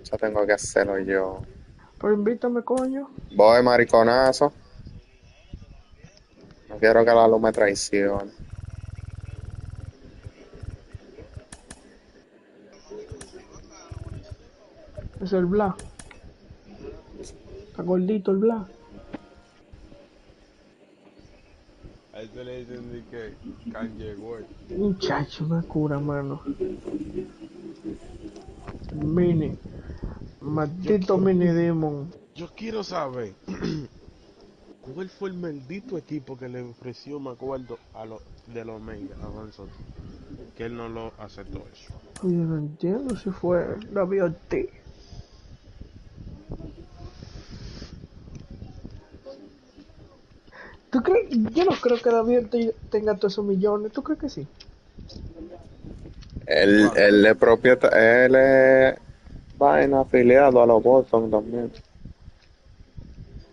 Eso tengo que hacerlo yo. Pero invítame, coño. Voy, mariconazo. No quiero que la luz me traicione. Es el Bla. Está gordito el Bla. A eso le dicen de que Kanye West. Muchacho, una cura, mano. Mini. Yo, Maldito mini demon. yo quiero saber cuál fue el maldito equipo que le ofreció, me acuerdo, a lo, de los Mega, a Gonzalo, que él no lo aceptó eso. Pues yo no entiendo si fue David Ortiz. ¿Tú crees? Yo no creo que David Ortiz tenga todos esos millones. ¿Tú crees que sí? ¿Cuánto? Él es propietario, él es vaina afiliado a los Boston también.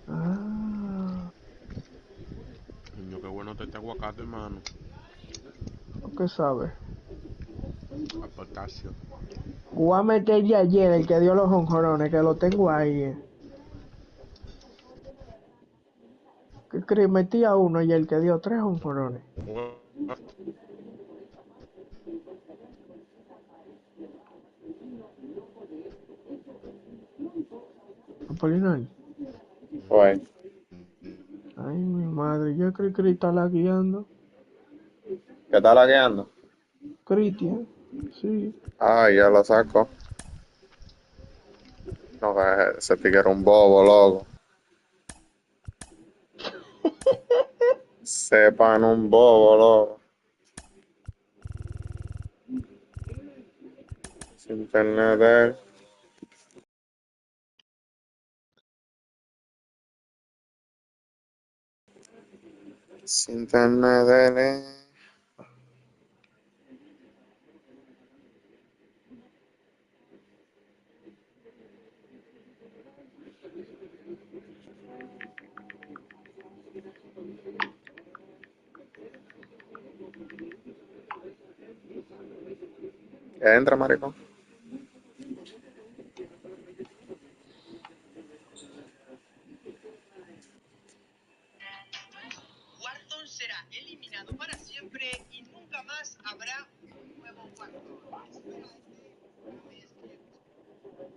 Ah, Niño, qué bueno este aguacate, hermano. ¿lo que sabe? A potasio. Voy a meter ya ayer el que dio los jonjorones, que lo tengo ahí. ¿Qué crees? Metí a uno y el que dio tres jonjorones. Apolinar. Pues, Ay, mi madre, yo creo que está la guiando. ¿qué está lagueando? Cristian, sí. Ah, ya lo saco. No, que ese tigre era un bobo, loco. Sepan un bobo, loco. Sin internet de él. Sin internet de él. Entra, maricón. Wharton será eliminado para siempre y nunca más habrá un nuevo Wharton. No es cierto.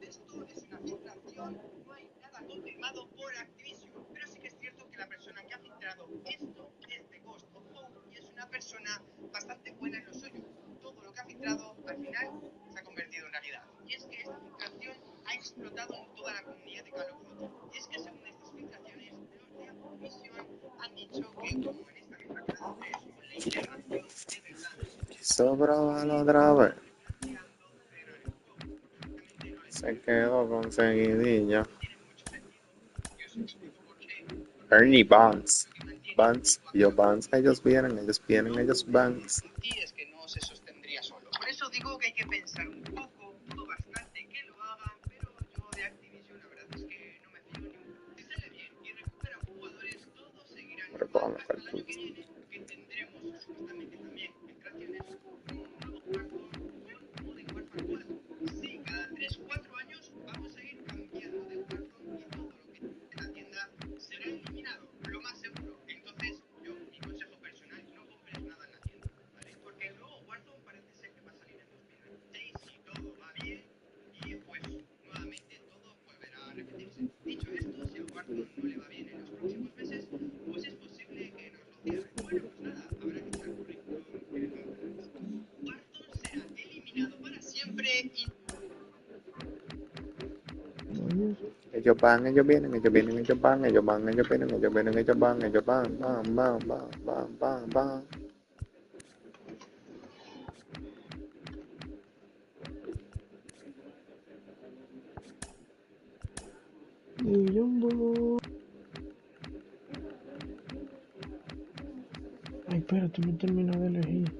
Esto es una filtración, no hay nada confirmado por Activision, pero sí que es cierto que la persona que ha filtrado esto es de Ghost of Hope y es una persona bastante buena en lo suyo. Todo lo que ha filtrado al final se ha convertido en realidad. Y es que esta filtración ha explotado en toda la comunidad de Call of Duty. Y es que según estas filtraciones, los de Activision han dicho que como en esta misma Call of Duty con la integración de verdad Quiso probarlo otra vez. creando, pero en el juego. Lógicamente no les Se interesa quedó porque con seguidilla. no tiene mucho sentido. Y os explico por qué. Porque Ernie Banks. lo que mantiene Banks. vivo a Yo Call of Duty Banks. Ellos vienen, no ellos es Banks. Call of Duty, es que no se sostendría solo. Por eso digo que hay que pensar un poco, dudo bastante que lo hagan, pero yo de Activision la verdad es que no me fío ni un poco. Si sale bien y recuperan jugadores, todo seguirá normal Recójame hasta el el año que puto. viene, que tendremos supuestamente también filtraciones un nuevo Warzone con Modern Warfare 4. Sí, cada 3 4 años vamos a ir cambiando de Warzone y todo lo que esté en la tienda será eliminado, lo más seguro. Entonces, yo, mi consejo personal, no compres nada en la tienda, ¿vale? Porque el nuevo Warzone parece ser que va a salir en 2026 si todo va bien y pues nuevamente todo volverá a repetirse. Dicho esto, si al Warzone no le va bien en los próximos meses, pues es posible que nos lo cierren. Bueno, pues nada, habrá que echar currículum en el nuevo país. Warzone será eliminado para siempre y Oye, Ellos van, ellos vienen, ellos vienen, ellos van, ellos van, ellos vienen, ellos vienen, ellos van, ellos van, van, van, van, van, van, van. y Jumbo. Ay, espérate, no termino de elegir.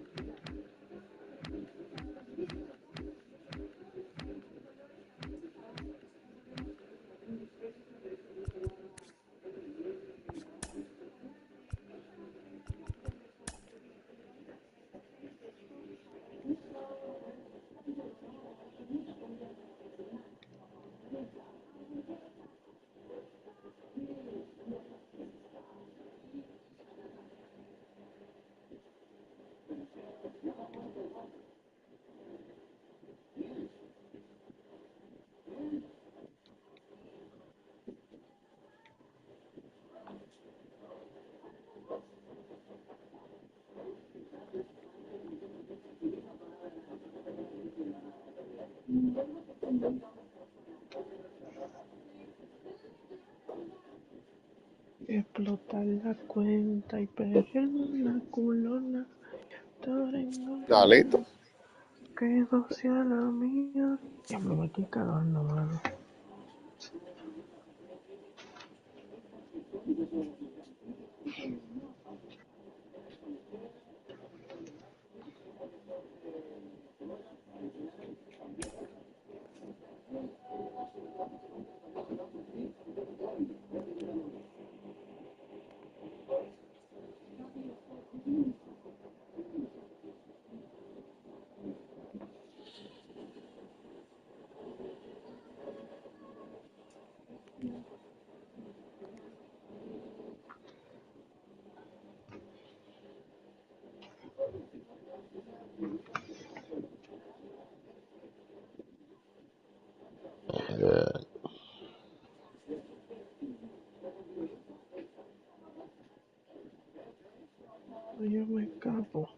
Explotar la cuenta y perder una culona. Ya, listo. Que no sea la mía. Diablo, me estoy cagando, mano. Yo me escapo.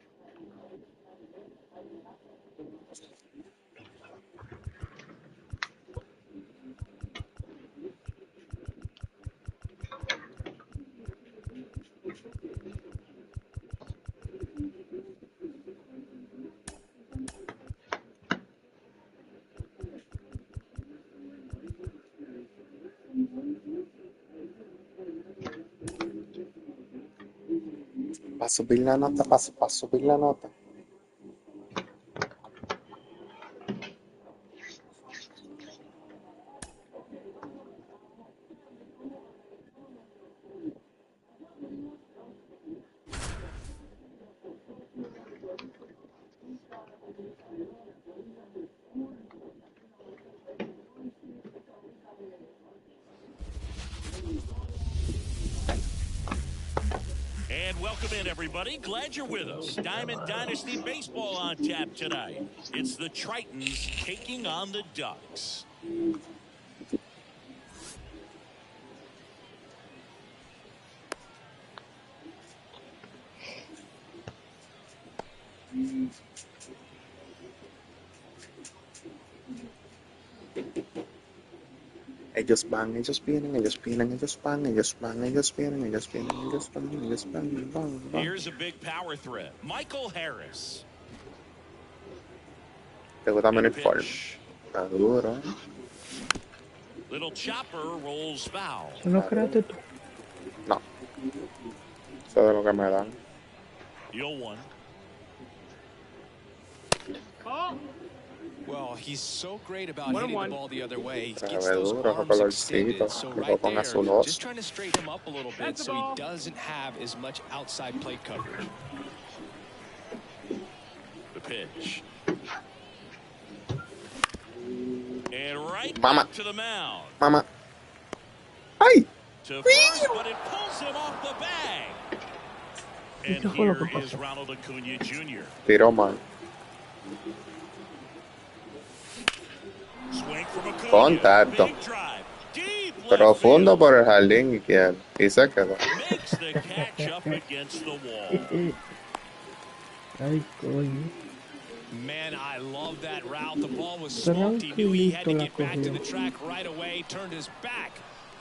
Para subir la nota, para subir la nota. And welcome in, everybody. Glad you're with us. Diamond Dynasty Baseball on tap tonight. It's the Tritons taking on the Ducks. Ellos van, ellos vienen, ellos vienen, ellos van, ellos van, ellos vienen, ellos vienen, ellos van, ellos van. Here's a big power threat. Michael Harris. Te gusta mi And uniforme. pitch. Está duro. Little chopper rolls foul. Eso lo creaste tú. No. Eso es de lo que me dan. 0-1. Well, he's so great about hitting the ball the other way. He Se gets ve those duro, arms colorcito. extended. So Tipo right con there, azuloso. just trying to straighten him up a little bit so he doesn't have as much outside plate coverage. The pitch. And right Mama. back to the mound. Mamá. ¡Ay! To first, but it pulls him off the bag. And here is Ronald Acuna Jr. Tiró mal. Swing from Acuna. Contacto. Big drive. Deep left Profundo field. por el jardín izquierdo. Y se quedó. Makes the catch up against the wall. Ay, coño. Man, I love that route. The ball was smoked. He knew he had to get back to the Tranquilito track right away. Turned his back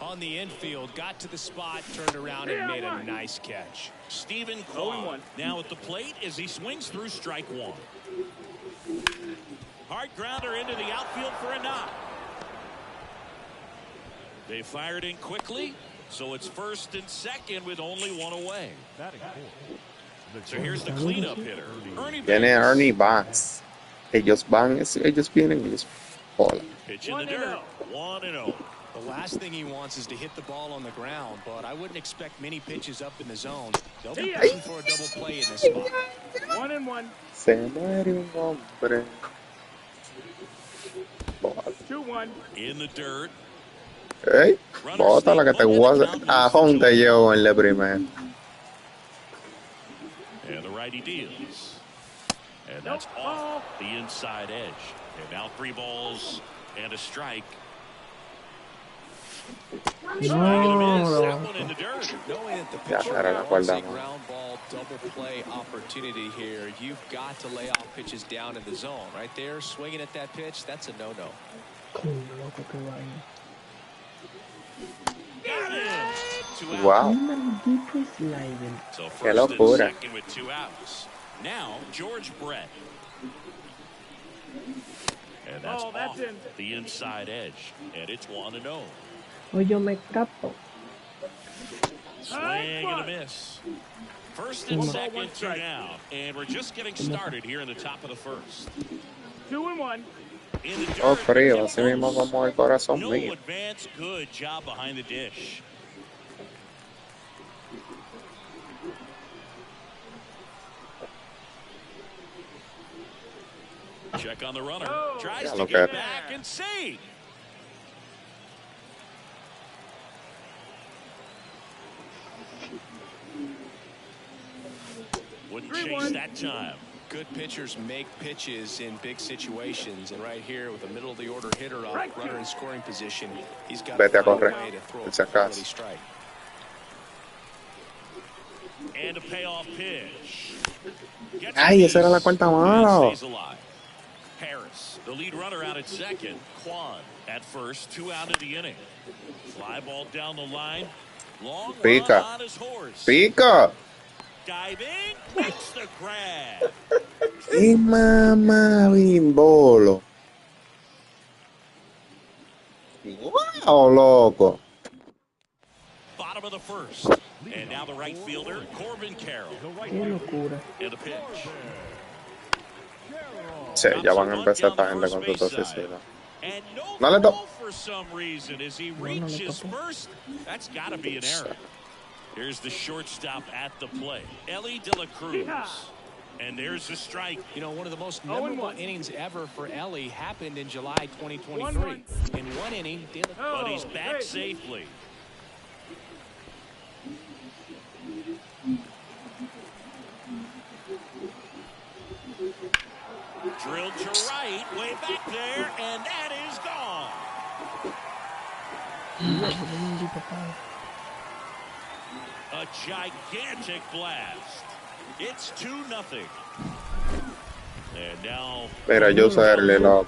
on the infield. Got to the spot, turned around, and made a nice catch. Stephen Kwan now at the plate as he swings through strike one. Hard grounder into the outfield for a knock. They fired in quickly, so it's first and second with only one away. So here's the cleanup hitter, Ernie Viene Banks. Ernie Banks. Ellos van, ellos vienen, ellos bola. Pitch in the dirt, 1-0. The last thing he wants is to hit the ball on the ground, but I wouldn't expect many pitches up in the zone. They'll be pushing for a double play in this spot. 1-1. Se muere un hombre. Bola. 2-1. In the dirt. Ey, bota la que te voy a Honda yo en la primera. And the righty deals. And that's off the inside edge. And now 3 balls and a strike. Swing and a miss. No, That one in the dirt. Knowing that the Ya, pitcher era la wants a cuerda, man. ground ball double play opportunity here, you've got to lay off pitches down in the zone. Right there, swinging at that pitch, that's a no-no. coño, loco, qué vaina. Got him. 2 out. Wow, Un maldito sliding. So qué first and locura. second with 2 outs. Now George Brett. And that's off the inside edge. And it's 1-0. Oye, me escapo. Swing and a miss. First and second, 2 down. And we're just getting started here in the top of the first. 2-1. In the dirt, Oh, frío, así mismo como el corazón no mío. advance. Good job behind the dish. Check on the runner. Tries Ya to lo get que- back and save. Wouldn't chase that time. Good pitchers make pitches in big situations, and right here with a middle of the order hitter up, runner in scoring position, he's got Vete to a find a correr, way to throw por a si acaso. quality strike. And a payoff pitch. Gets Ay, esa era la loose cuarta and mano. stays alive. Harris, the lead runner, out at second. Quan at first, 2 out of the inning. Fly ball down the line. Long Pica. run on his horse. Pica. Diving, makes the grab. ¡Qué mamá bimbolo! ¡Wow, loco! Bottom of the first. And now the right fielder, Corbin Carroll. Qué locura. And the pitch. Sí, ya van a empezar esta gente con su toxicidad. And No le throw to- for some reason as he no le reaches tocó. first. That's got to be an error. Here's the shortstop at the plate, Ellie De La Cruz. And there's the strike. You know, one of the most memorable innings ever for Ellie happened in July 2023. In one inning, But he's back safely. Drilled to right, way back there, and that is gone. Maldito padre. A gigantic blast. It's 2-0. And now Mira, yo serle, loco.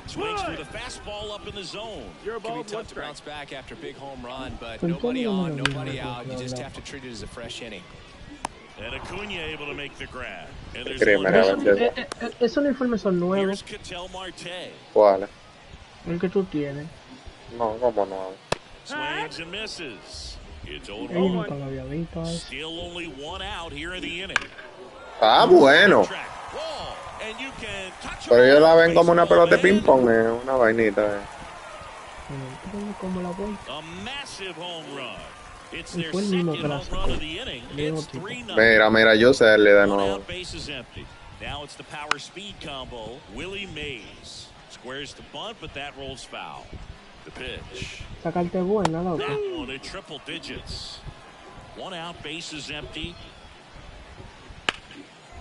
swings through the fastball up in the zone. It can be tough to bounce back after a big home run, but Con nobody todo on, lo nobody mismo, out. You claro. just have to treat it as a fresh inning. And Acuna able to make the grab. And there's Créeme, one era down. la Esos uniformes son nuevos. Here's Ketel Marte. ¿Cuál? El que tú tienes. No, ¿cómo no? Swings and misses. It's 0-1. Yo nunca lo había visto. Still only 1 out here in the inning. Ah, bueno. Track ball, and you can touch Pero it ellos la off ven como una baseball, pelota de man. ping-pong, una vainita. Como la vuelta. A massive home run. It's Y their fue el mismo second que la home sacó. run of the inning. Mismo It's tipo. 3-0. Mira, mira, yo serle de 1 nuevo. out, base is empty. Now it's the power speed combo. Willie Mays squares the bunt, but that rolls foul. The pitch. Sacarte buena, loco. That one at triple digits. 1 out, base is empty.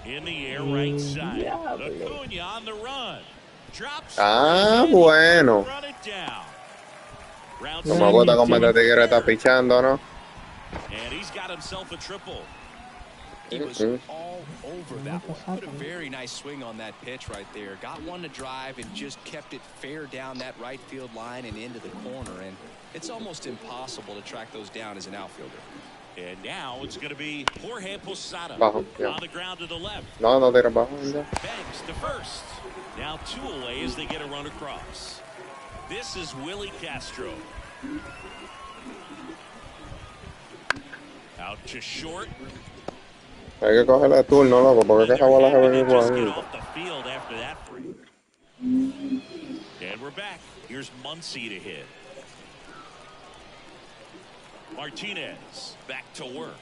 In the air, right side. Acuna on the run. Drops. Ah, it, bueno. run it down. Round No me gusta como este tigre está pichando, ¿no? and he's got himself a triple. He was all over that one. Put a very nice swing on that pitch right there. Got one to drive and just kept it fair down that right field line and into the corner. And it's almost impossible to track those down as an outfielder. And now it's going to be Jorge Posada Bajo, ya. on the ground to the left. No, no tira bajo. Ya. Banks to first. Now 2 away as they get a run across. This is Willie Castro. Out to short. Hay que cogerle turno, loco, porque esa bola se ven They just get igual. off the field after that free. And we're back. Here's Muncy to hit. Martinez back to work.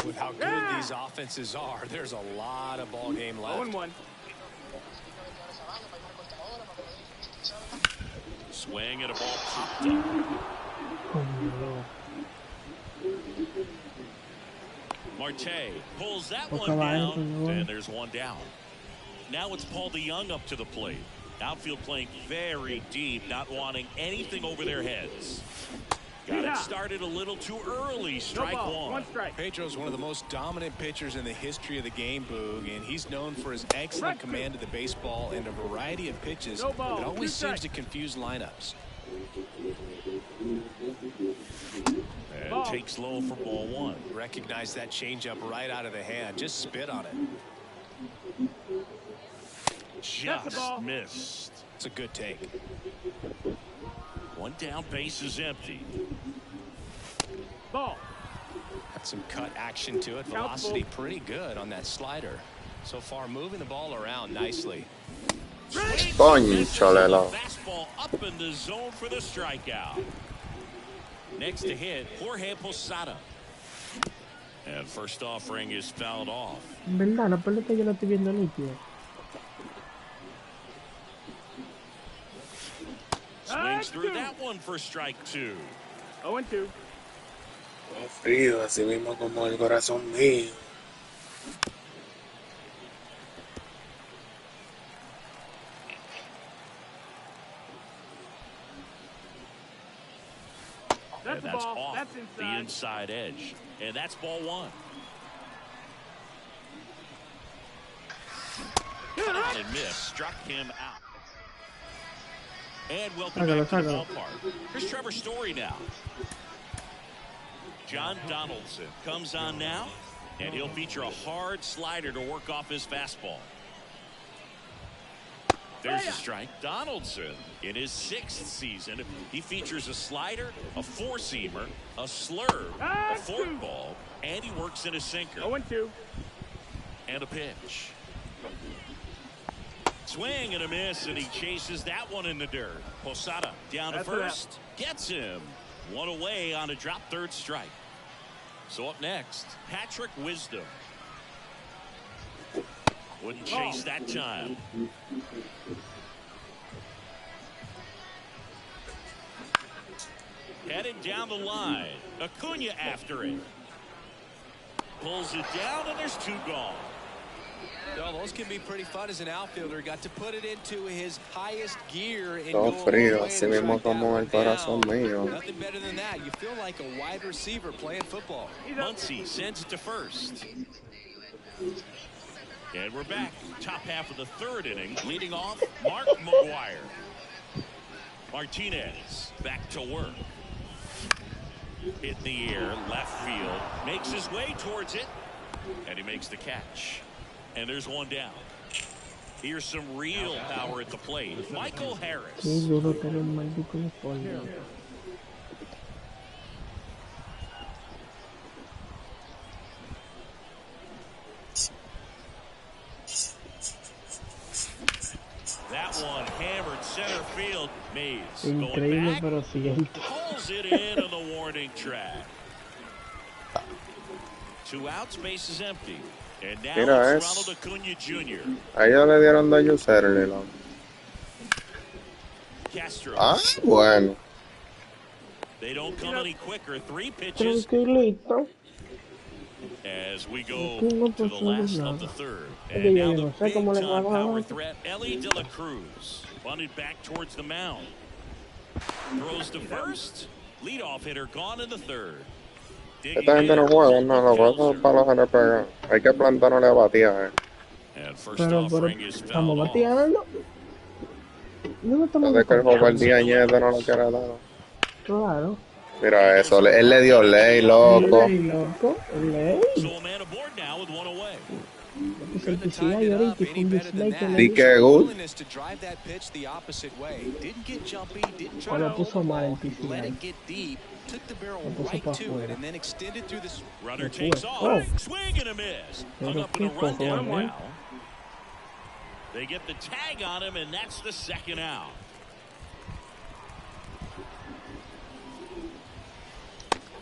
With how good these offenses are, there's a lot of ball game left. 0-1. Swing and a ball popped up. Marte pulls that one down, and there's one down. Now it's Paul DeYoung up to the plate. Outfield playing very deep, not wanting anything over their heads. Got it started a little too early. Strike one. Pedro's one of the most dominant pitchers in the history of the game, Boog, and he's known for his excellent command of the baseball and a variety of pitches that always seems to confuse lineups. And takes low for ball one. Recognize that changeup right out of the hand. Just spit on it. Just missed. It's a good take. One down, base is empty. Got some cut action to it. Velocity pretty good on that slider. So far moving the ball around nicely. Cónchale. Fastball up in the zone for the strikeout. Next to hit, Jorge Posada. And first offering is fouled off. En verdad, la pelota yo la estoy viendo nítida. Swings through that one for strike two. 0-2. Frío, así mismo como el corazón mío. And that's off the inside edge. And that's ball one. Cut out and miss. Struck him out. And welcome back to the ballpark. Here's Trevor Story now. John Donaldson comes on now, and he'll feature a hard slider to work off his fastball. There's a strike. Donaldson, in his 6th season, he features a slider, a four-seamer, a slurve, a forkball, and he works in a sinker. 0-2. And a pitch. Swing and a miss, and he chases that one in the dirt. Posada down to first. Gets him. One away on a drop third strike. So up next, Patrick Wisdom. Wouldn't chase that time. Heading down the line. Acuna after it. Pulls it down, and there's two gone. Well, those can be pretty fun as an outfielder. Got to put it into his highest gear and Todo go frío, así mismo como el corazón mío. Nothing better than that. You feel like a wide receiver playing football. Muncy sends it to first. And we're back. Top half of the 3rd inning. Leading off, Mark McGuire. Martinez back to work. Hit in the air, left field. Makes his way towards it. And he makes the catch. And there's one down. Here's some real power at the plate. Michael Harris. Qué duro tener un maldito uniforme. That one hammered center field. Mays Increíble, going back. pero cierto. Pulls it in on the warning track. 2 outs, base is empty. And now Mira, it's Ronald Acuna Jr. A ellos le dieron de userle, ¿no? Castro. Ah, bueno. They don't come any quicker. 3 pitches Tranquilito. as we go No to the pasó last nada. of the 3rd. Es And que yo now no the sé cómo le big-time va a dar. power threat, Ellie De La Cruz. Bunted back towards the mound. Throws to first. Leadoff hitter gone in the 3rd. Esta gente no juega, no, los pasos palos se le pegan. Hay que plantarle a batear, And first Pero offering is estamos fouled off. bateando. No estamos Desde que el juego el bateando. día Ñete no lo quiere dar. Claro. Mira eso, él le dio ley, loco. Ley, loco. Ley. So a man aboard now with one away. Es el PCI ahorita y con dislike que le Di hizo. que good. Willingness to drive that pitch the opposite way. Didn't get jumpy, didn't try O to lo puso mal el let PCI. it get deep, took the barrel Lo puso right pa' to it, afuera. and then extended through the Runner Después. takes off. Oh. Swing and a miss. Hung Pero up in a qué rundown cojones. now. They get the tag on him, and that's the 2nd out.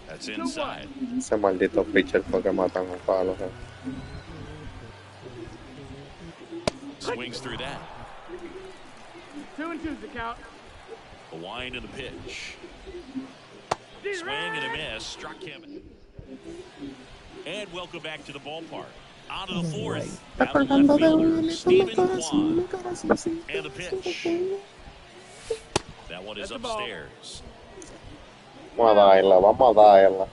That's inside. Ese maldito pitcher fue que matan a palos. Swings through that. 2-2's the count. The wind and the pitch. Swing and a miss. Struck him. And welcome back to the ballpark. Onto the fourth. Está Out of left colgando de fielder, Willy, Stephen mi Kwan. corazoncito. And the pitch. That one is upstairs. Vamos a darla, vamos a darla.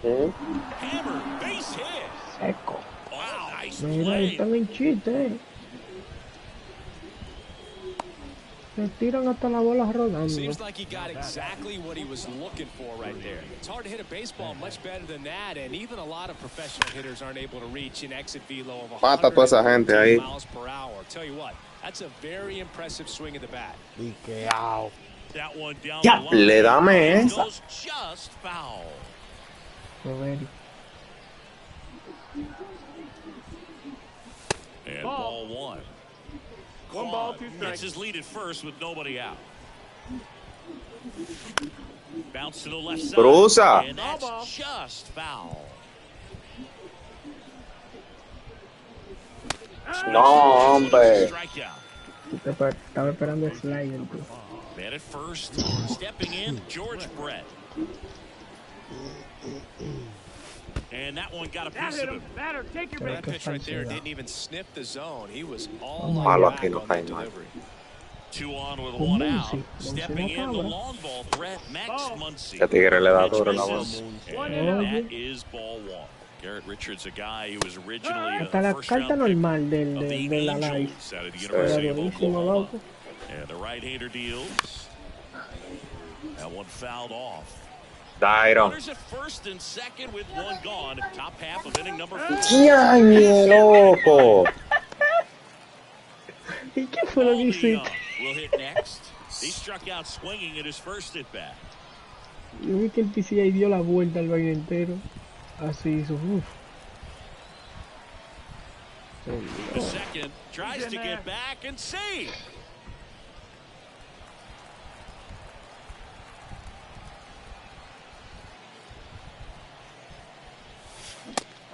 Hammer, base hit. Seco. Wow, nice Mira, ahí play. están en chiste, Se tiran hasta la bola rodando. Seems like he got exactly what he was looking for right there. It's hard to hit a baseball much better than that, and even a lot of professional hitters aren't able to reach an exit velo of Mata a toda esa gente ahí. 114 miles per hour. Tell you what, that's a very impressive swing of the bat. Piqueao. That one down Ya, the line. le dame It esa. goes just foul. Roberto. And ball one. One ball, two Gets strikes. his lead at first with nobody out. Bounce to the left side. Cruza. And that's just foul. No, hombre. Strikeout. Estaba esperando el slider, tú. Man at first. Stepping in, George Brett. And that one got a That piece hit of him. him. Batter, take your That base. pitch right there didn't even sniff the zone. He was all Malo back aquí no on cae that mal. delivery. 2 on with Con 1 out. Muncy. Stepping Muncy no in, the acaba. long ball threat, Max Muncy. Que Tigre le da duro la Pitch voz. misses, One and out. that is ball one. Garrett Richards, a guy who was originally a Hasta la first-round carta pick normal of the de la live. Angels out of the Era University of buenísimo, Oklahoma. loco. And the right-hander deals. That one fouled off. Dairon. Runners at first and second with one gone. Top half of inning number 4. ¡Yañe, loco! ¿Y qué fue lo que Paul hiciste? DeYoung will hit next. He struck out swinging at his first at bat. Yo vi que el PCI dio la vuelta al baile entero. Así hizo. Uf. The second tries to get back and save.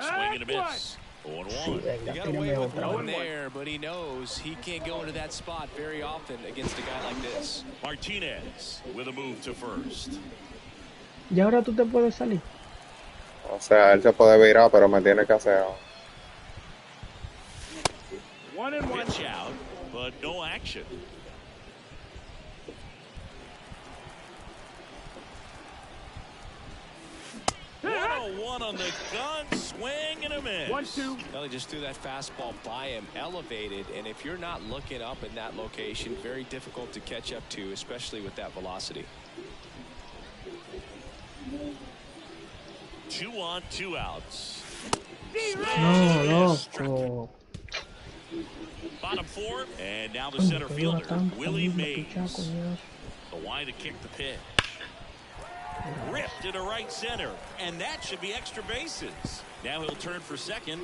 Swing and a miss. 0-1. Sí, venga, He got tírame away with otra. one there, but he knows he can't go into that spot very often against a guy like this. Martinez with a move to first. Y ahora tú te puedes salir. O sea, él se puede virar, pero me tiene que hacer. One and one. Pitch out, but no action. One on the gun, swing and a miss. 1-2. Well, he just threw that fastball by him, elevated, and if you're not looking up in that location, very difficult to catch up to, especially with that velocity. 2 on, 2 outs. No, loco. Bottom 4, and now the Coño, center que dura fielder, tanto, Willie mismo Mays. pichaco, Dios. The line to kick the pitch. Ripped into right center, and that should be extra bases. Now he'll turn for second.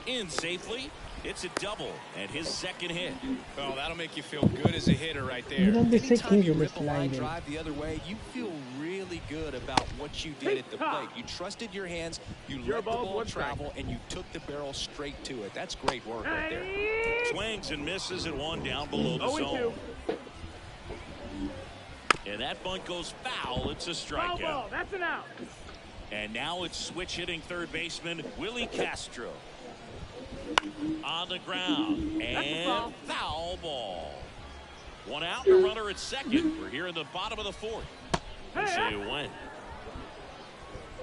In safely. It's a double and his second hit. Well, that'll make you feel good as a hitter right there. Mira dónde se Anytime you queda el rip a line slider. drive the other way, you feel really good about what you did at the plate. You trusted your hands, you let the ball travel, and you took the barrel straight to it. That's great work right there. Swings and misses at one down below the 0-2. zone. And that bunt goes foul. It's a Foul ball. strikeout. That's an out. And now it's switch hitting third baseman Willie Castro. On the ground. And foul ball. One out and a runner at second. We're here in the bottom of the fourth. We'll say you win.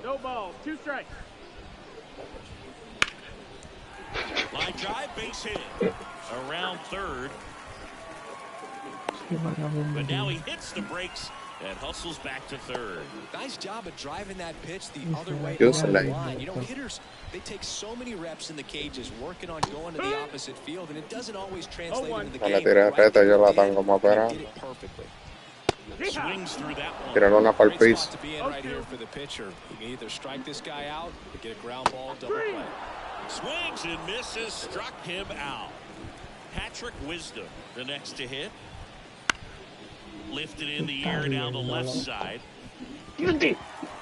No balls, 2 strikes. Line drive, base hit. Around third. Qué vagabundo. But now he hits the brakes and hustles back to third. Nice job of driving that pitch the other way Feels on the like- line. You know, hitters, they take so many reps in the cages working on going to the opposite field, and it doesn't always translate into the No le game. tiré Right reta, yo la there, tengo como he operada. did it perfectly. Swings through that one. Tíralo una pa'l Great piso. spot to be in right here for the pitcher. You can either strike this guy out or get a ground ball double play. Swings and misses, struck him out. Patrick Wisdom, the next to hit. Lifted in the air down the left side. Diving, gets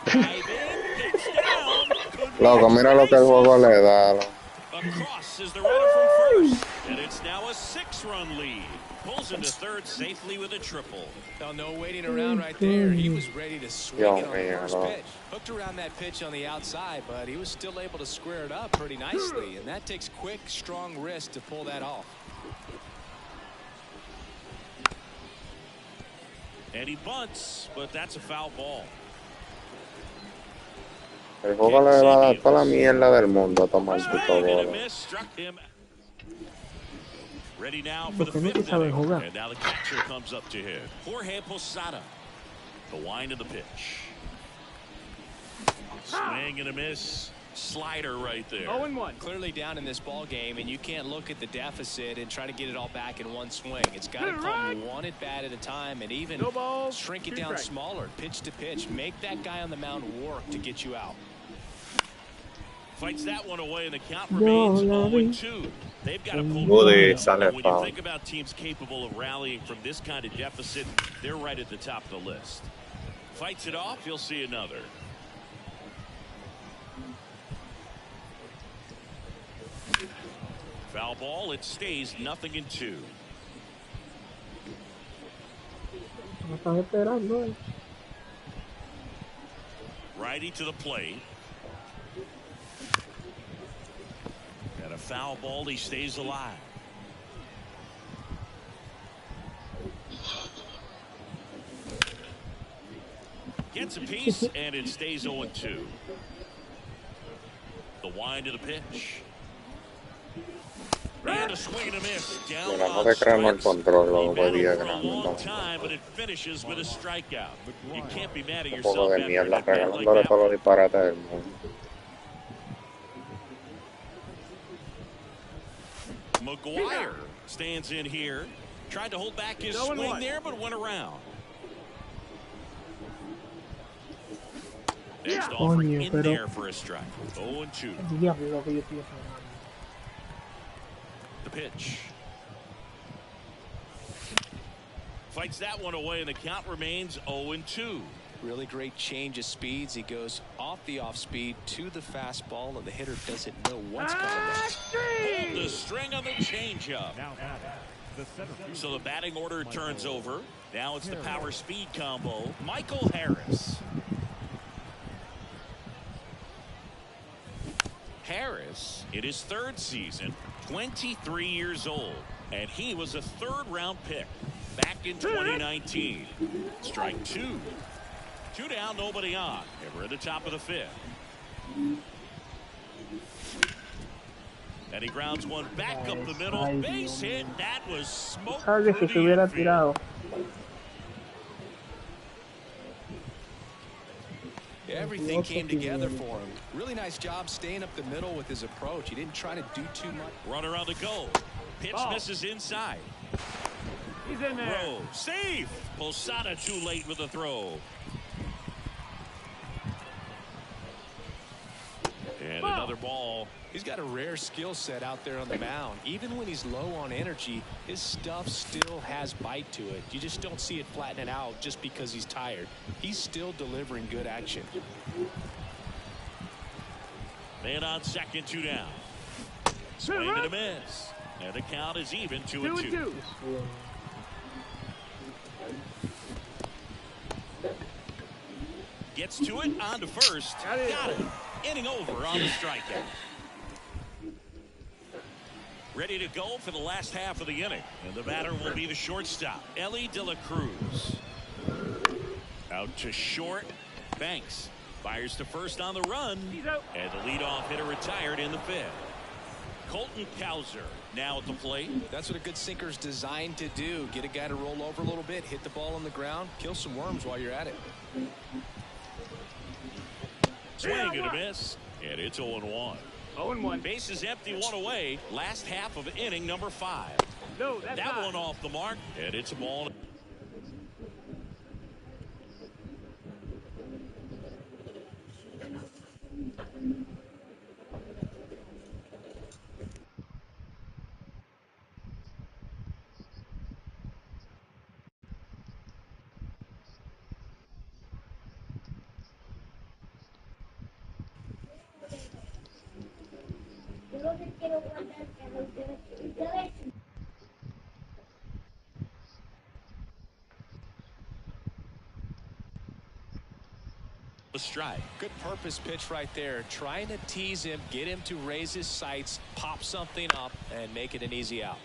down. Couldn't Loco, get mira lo que el juego le da. Loco. Across is the runner from first. And it's now a 6-run lead. Pulls into third safely with a triple. Oh, no waiting around right there. He was ready to swing it on the first pitch. Hooked around that pitch on the outside, but he was still able to square it up pretty nicely. And that takes quick, strong wrist to pull that off. And he bunts, but that's a foul ball. El juego le va a dar toda la mierda del mundo a tomar su Swing todo. and a miss, struck him. Ready now for the Porque no te fifth saben inning. jugar. And now the catcher comes up to hit. Jorge Posada. The wind of the pitch. Swing and a miss. Slider right there. 0-1. Clearly down in this ball game, and you can't look at the deficit and try to get it all back in one swing. It's got to come one at bat at a time, and even No balls, shrink it 2 down strikes. smaller, pitch to pitch. Make that guy on the mound work to get you out. Fights that one away, and the count remains 0-2. They've got to pull Woody through. sale When you foul. think about teams capable of rallying from this kind of deficit, they're right at the top of the list. Fights it off, you'll see another. Foul ball, it stays 0-2. Me están esperando. Righty to the plate. And a foul ball, he stays alive. Gets a piece, and it stays 0-2. The wind of the pitch. And a swing and a miss. Down Mira, no on te crean el strikes. control, He lo battled podía for a ganar. long time, but it finishes with a strikeout. You can't be mad at Un poco yourself de after mierda, an at bat like regalándole that todos one. los disparates del mundo. McGuire stands in here. Tried to hold back his swing there, but went around. Next offering Coño, in pero- there for a strike. 0-2. Diablo, lo que yo estoy haciendo. The pitch. Fights that one away, and the count remains 0-2. Really great change of speeds. He goes off the off speed to the fastball, and the hitter doesn't know what's coming next. Pulled the string on the changeup. So the batting order turns over. Now it's the power speed combo. Michael Harris. Harris, in his third season, 23 years old, and he was a third-round pick back in 2019. Strike 2. 2 down, nobody on. And we're at the top of the fifth. And he grounds one back up the middle. Ay, Base Dios hit. mío. That was smoke. Sabes que through si the se hubiera infield. tirado. Everything came together for him. Really nice job staying up the middle with his approach. He didn't try to do too much. Runner on the go. Pitch Ball. misses inside. He's in there. Throw. Safe. Posada too late with the throw. And another ball. He's got a rare skill set out there on the mound. Even when he's low on energy, his stuff still has bite to it. You just don't see it flattening out just because he's tired. He's still delivering good action. Man on second, 2 down. Swing and a miss. And the count is even 2-2. 2-2. Gets to it, on to first. Got it. Got it. Inning over on the strikeout. Ready to go for the last half of the inning. And the batter will be the shortstop, Ellie De La Cruz. Out to short. Banks fires to first on the run. He's out. And the leadoff hitter retired in the fifth. Colton Cowser now at the plate. That's what a good sinker's designed to do. Get a guy to roll over a little bit, hit the ball on the ground, kill some worms while you're at it. Swing and a miss. And it's 0-1. 0-1. Bases empty, one away. Last half of inning number 5. No, that's That not. one off the mark. And it's a ball. The strike. Good purpose pitch right there. Trying to tease him, get him to raise his sights, pop something up, and make it an easy out.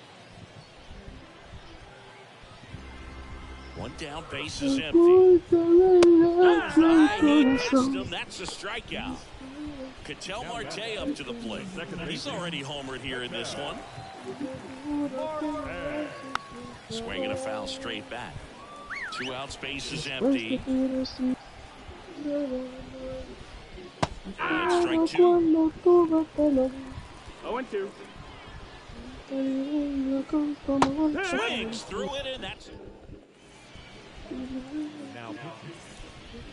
One down, base is empty. There's the high heat past him. That's a strikeout. Ketel Marte up to the plate. He's already homered here in this one. Swinging a foul straight back. 2 outs, base is empty. And strike 2. 0-2. Swings through it, and that's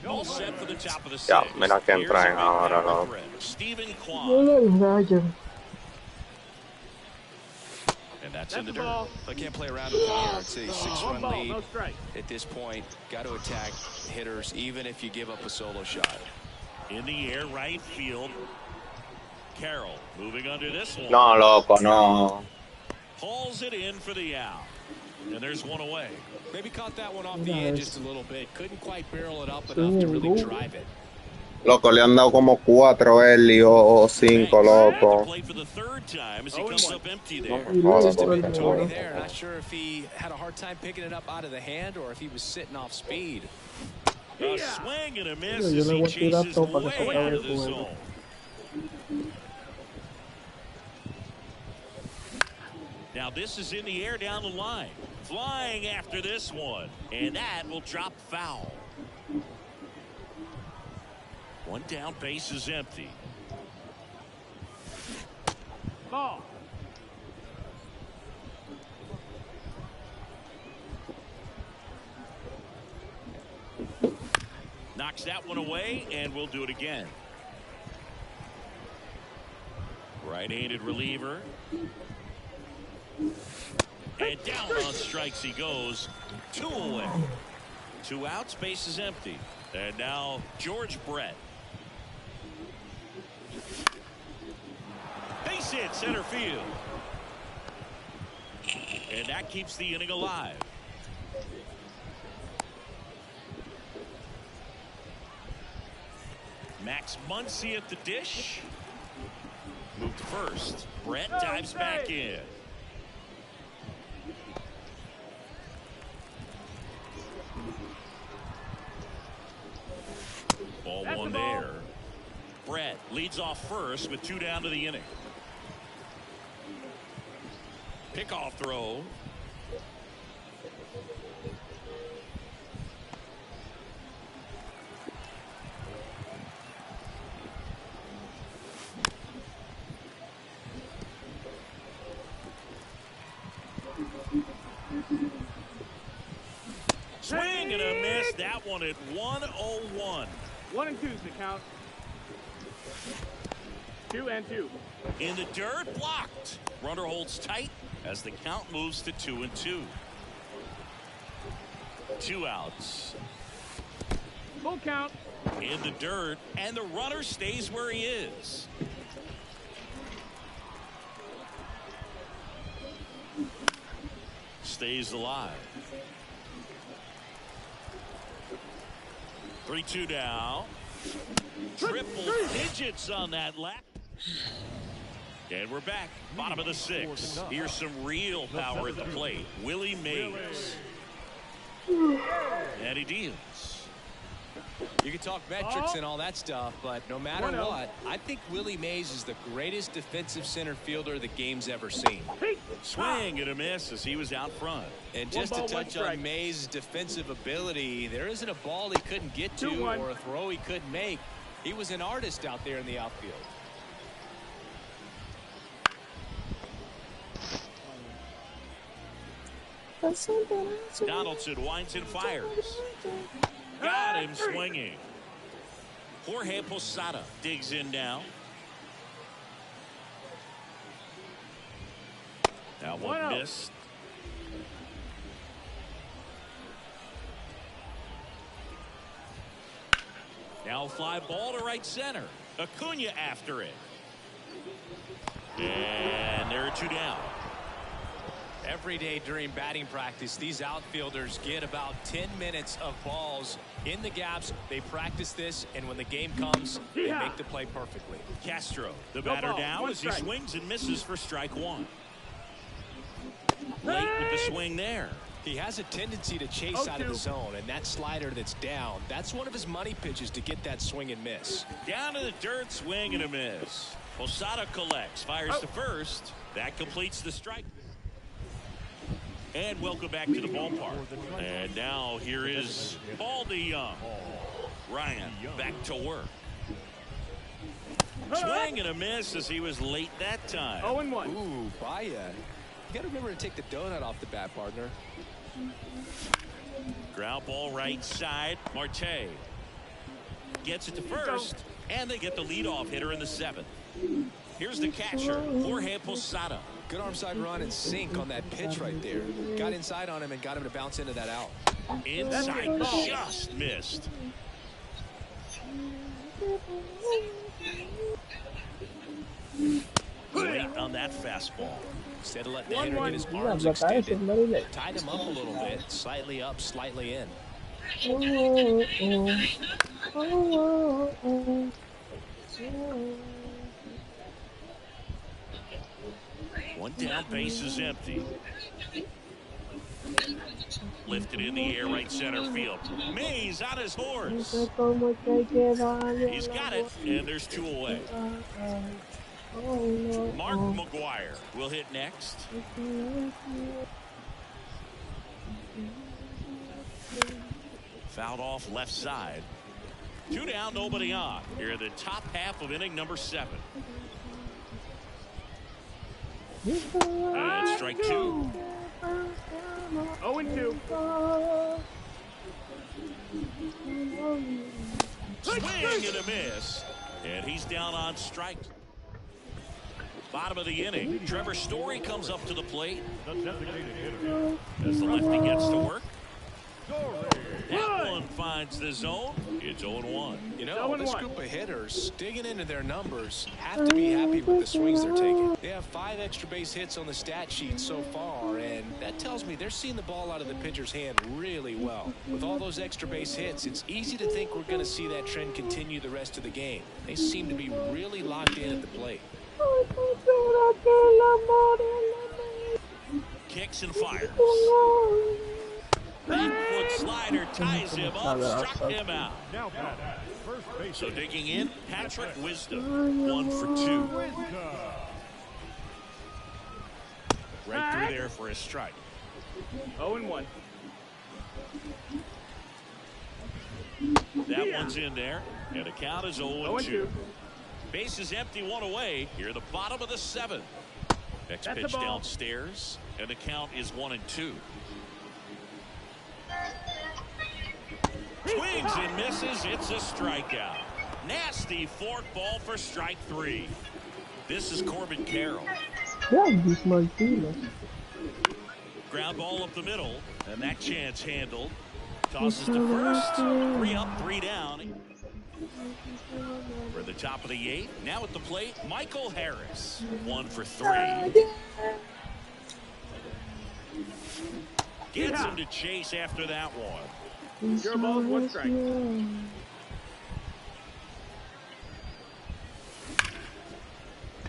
all set for the top of the 6th. Ya, mira que entran ahora, ¿no? Stephen No Kwan. le engañan. And that's in the the dirt. ball. I can't play around with it here. It's a 6-run 1 ball, lead. no strike. At this point, got to attack hitters, even if you give up a solo shot. In the air, right field. Carroll moving under this one. No, loco, no. Hauls it in for the out. And there's one away. Maybe caught that one off the Nice. edge just a little bit. Couldn't quite barrel it up enough to really drive it. Loco, le han dado como 4 Eli o 5, loco. Play for the 3rd time as he comes up empty there. Joda, Tony there. Not sure if he had a hard time picking it up out of the hand or if he was sitting off speed. A swing and a miss Yo as le he voy a tirar chases todo para que se way acabe out el of the juego. zone. Now this is in the air down the line. Flying after this one. And that will drop foul. 1 down, base is empty. Ball. Knocks that one away, and we'll do it again. Right-handed reliever. And down on strikes he goes. 2 away. 2 outs, base is empty. And now George Brett. Base hit center field. And that keeps the inning alive. Max Muncy at the dish. Moved to first. Brett dives back in. Ball That's 1 the ball. there. Brett leads off first with 2 down to the inning. Pickoff throw. Swing and a miss. That one at 1-0-1. 1 and 2's the count. 2 and 2. In the dirt, blocked. Runner holds tight as the count moves to 2-2. 2 outs. Full count. In the dirt, and the runner stays where he is. Stays alive. 3-2 now. Triple digits on that lap. And we're back. Bottom of the 6th. Here's some real power at the plate. Willie Mays. And he deals. You can talk metrics and all that stuff, but no matter what, I think Willie Mays is the greatest defensive center fielder the game's ever seen. Swing and a miss as he was out front. And just to touch on Mays' defensive ability, there isn't a ball he couldn't get to or a throw he couldn't make. He was an artist out there in the outfield. Donaldson winds and fires. Got him swinging. Jorge Posada digs in now. That one missed. Now fly ball to right center. Acuna after it. And there are 2 down. Every day during batting practice, these outfielders get about 10 minutes of balls in the gaps. They practice this, and when the game comes, they make the play perfectly. Castro, the batter now, as he swings and misses for strike 1. Late with the swing there. He has a tendency to chase out of the zone, and that slider that's down, that's one of his money pitches to get that swing and miss. Down to the dirt, swing and a miss. Posada collects, fires to first. That completes the strike. And welcome back to the ballpark. And now here is Baldy Young. Ryan back to work. Swing and a miss as he was late that time. 0-1. Ooh, Baia. You got to remember to take the donut off the bat, partner. Ground ball right side. Marte gets it to first, and they get the leadoff hitter in the 7th. Here's the catcher, Jorge Posada. Good arm side run and sink on that pitch right there. Got inside on him and got him to bounce into that out. Inside, just missed. Late on that fastball. Instead of letting the hitter get his arms extended, tied him up a little bit, slightly up, slightly in. One down, base is empty. Lifted in the air, right center field. Mays on his horse. He's got it, and there's 2 away. Mark McGuire will hit next. Fouled off left side. 2 down, nobody on. Here in the top half of inning number 7. And strike 2. 0-2. Swing and a miss. And he's down on strike. Bottom of the inning. Trevor Story comes up to the plate. As the lefty gets to work. That one finds the zone. It's 0-1. You know, this group of hitters, digging into their numbers, have to be happy with the swings they're taking. They have 5 extra base hits on the stat sheet so far, and that tells me they're seeing the ball out of the pitcher's hand really well. With all those extra base hits, it's easy to think we're going to see that trend continue the rest of the game. They seem to be really locked in at the plate. Kicks and fires. Back foot slider ties him up, struck him out. So digging in, Patrick Wisdom, 1 for 2. Right through there for a strike. 0-1. That one's in there, and the count is 0-2. Base is empty, 1 away. Here at the bottom of the 7th. Next pitch downstairs, and the count is 1-2. Swings and misses. It's a strikeout. Nasty fork ball for strike 3. This is Corbin Carroll. Ground ball up the middle, and that chance handled. Tosses to first. 3 up, 3 down. We're at the top of the 8th. Now at the plate, Michael Harris. 1 for 3. Gets him to chase after that one. Your ball is 1 strike.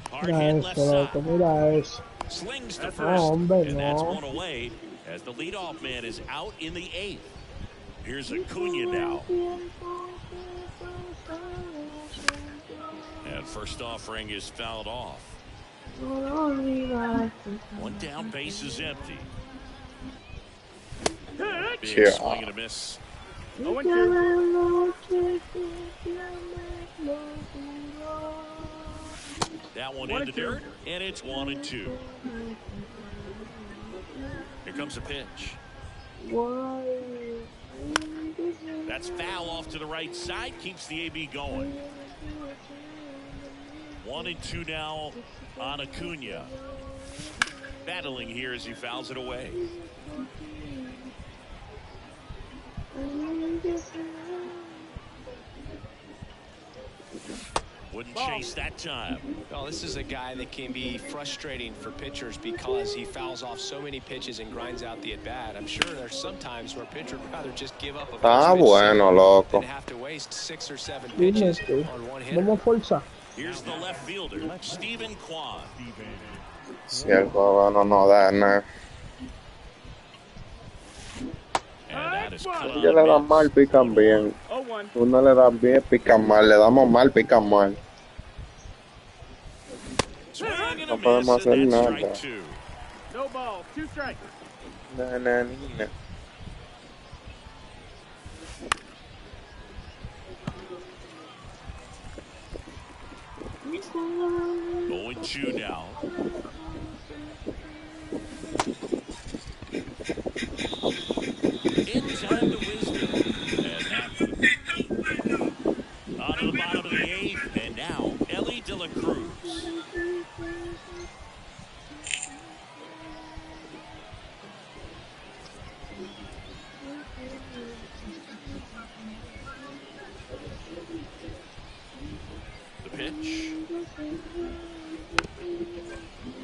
Hard hit left side. Slings to first, and that's 1 away as the leadoff man is out in the 8th. Here's Acuna now. And first offering is fouled off. 1 down, base is empty. Big swing and a miss. 0-2. That one in the dirt, and it's 1-2. Here comes a pitch. That's foul off to the right side, keeps the AB going. 1-2 now on Acuna. Battling here as he fouls it away. Wouldn't chase that time. Well, this is a guy that can be frustrating for pitchers because he fouls off so many pitches and grinds out the at-bat. I'm sure there's some times where a pitcher would rather just give up a pitch Está bueno, than loco. have to waste 6 or 7 Dime pitches que on one hitter. vamos a forzar. Here's the left fielder, Stephen Kwan. Si el juego no da nada. And that is cut Ya le dan mal, pican bien. Uno le dan bien, pican mal. Le damos mal, pican mal. No podemos hacer nada. No ball, 2 strikes. Nananina. Going 2 now. In time to wisdom. And that on to the bottom of the 8th. And now Ellie De La Cruz. The pitch.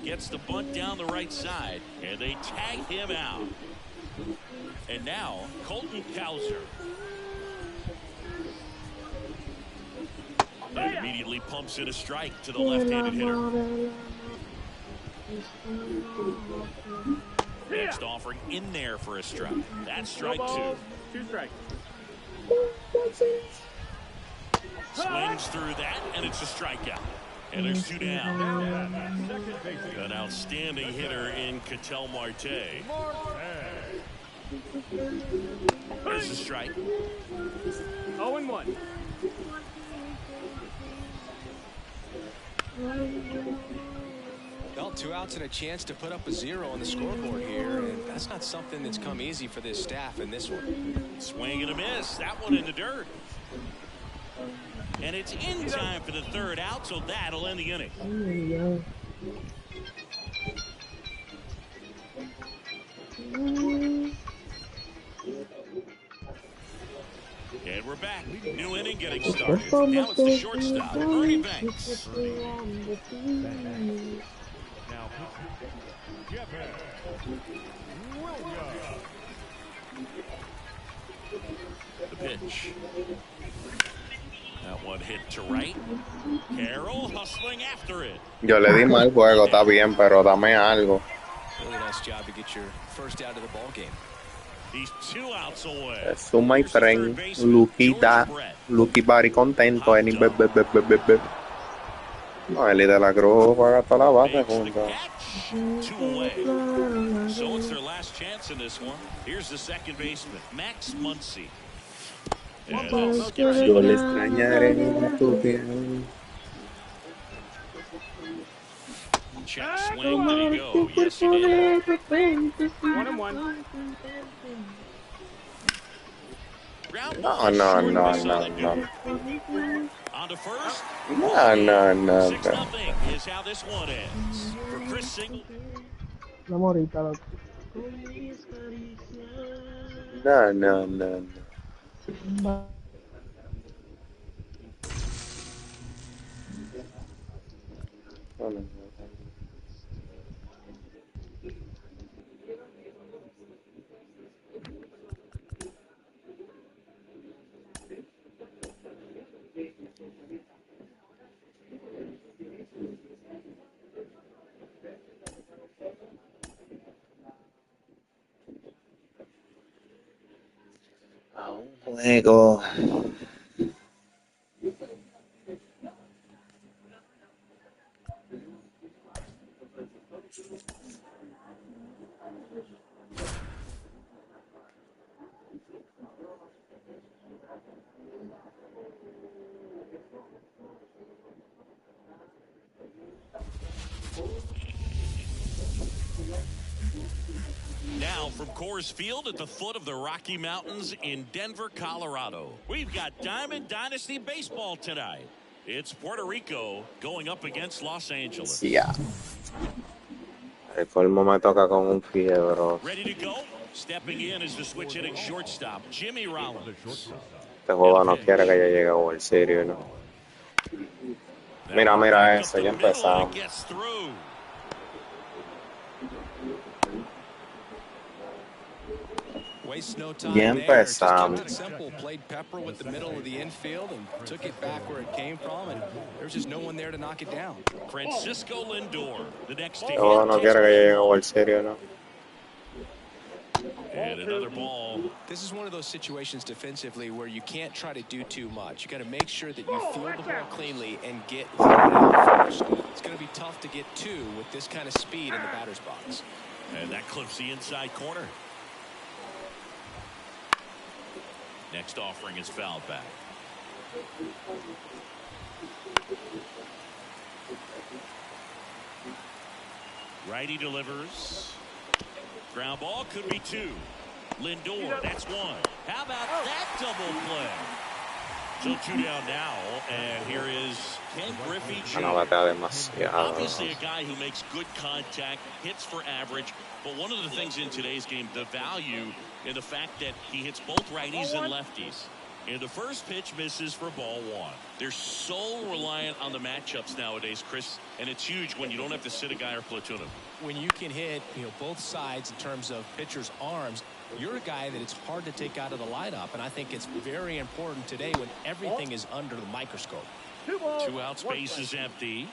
Gets the bunt down the right side. And they tag him out. And now, Colton Cowser. And immediately pumps in a strike to the left-handed hitter. Next offering in there for a strike. That's strike 2. 2 strikes. Swings through that, and it's a strikeout. And there's 2 down. An outstanding hitter in Ketel Marte. There's a strike. 0-1. Well, 2 outs and a chance to put up a 0 on the scoreboard here, and that's not something that's come easy for this staff in this one. Swing and a miss. That one in the dirt. And it's in time for the 3rd out, so that'll end the inning. And we're back. New inning getting started. Now it's the shortstop, Ernie Banks. Now, The pitch. That one hit to right. Carroll hustling after it. Yo le di mal juego, está bien, pero dame algo. Really nice job to get your first out of the ball game. He's 2 outs away. Eso, my friend. Lucky Bari contento. No, Eli De La Cruz juega toda la base juntos. 2 away. So it's their last chance in this one. Here's the second baseman, Max Muncy. Yo le extrañaré tu piel. Check swing, there you go. Yes, he did. 1-1. No. On to first. No. 6-0 is how this one ends. For Chris Single. La morita, loco. No. Juego. Now from Coors Field at the foot of the Rocky Mountains in Denver, Colorado. We've got Diamond Dynasty Baseball tonight. It's Puerto Rico going up against Los Angeles. Yeah. El colmo me toca con un fiebre. Ready to go? Stepping in is the switch hitting shortstop, Jimmy Rollins. Este juego no quiere que yo llegue a World Series, ¿no? Mira, mira eso, ya empezamos. Waste no time Ya there. Just kept empezamos. it simple. Played Pepper with the middle of the infield and took it back where it came from. And there's just no one there to knock it down. Francisco Lindor, the next to hit, No, no quiere que llegue a World Series, ¿no? And another ball. This is one of those situations defensively where you can't try to do too much. You got to make sure that you field the ball cleanly and get one out first. It's going to be tough to get two with this kind of speed in the batter's box. And that clips the inside corner. Next offering is fouled back. Righty delivers. Ground ball could be two. Lindor, that's one. How about that double play? So two down now, and here is Ken Griffey Jr. Obviously a guy who makes good contact, hits for average, but one of the things in today's game, the value in the fact that he hits both righties and lefties. And the first pitch misses for ball one. They're so reliant on the matchups nowadays, Chris, and it's huge when you don't have to sit a guy or platoon him. When you can hit, both sides in terms of pitchers' arms, you're a guy that it's hard to take out of the lineup, and I think it's very important today when everything is under the microscope. Two outs, base is empty.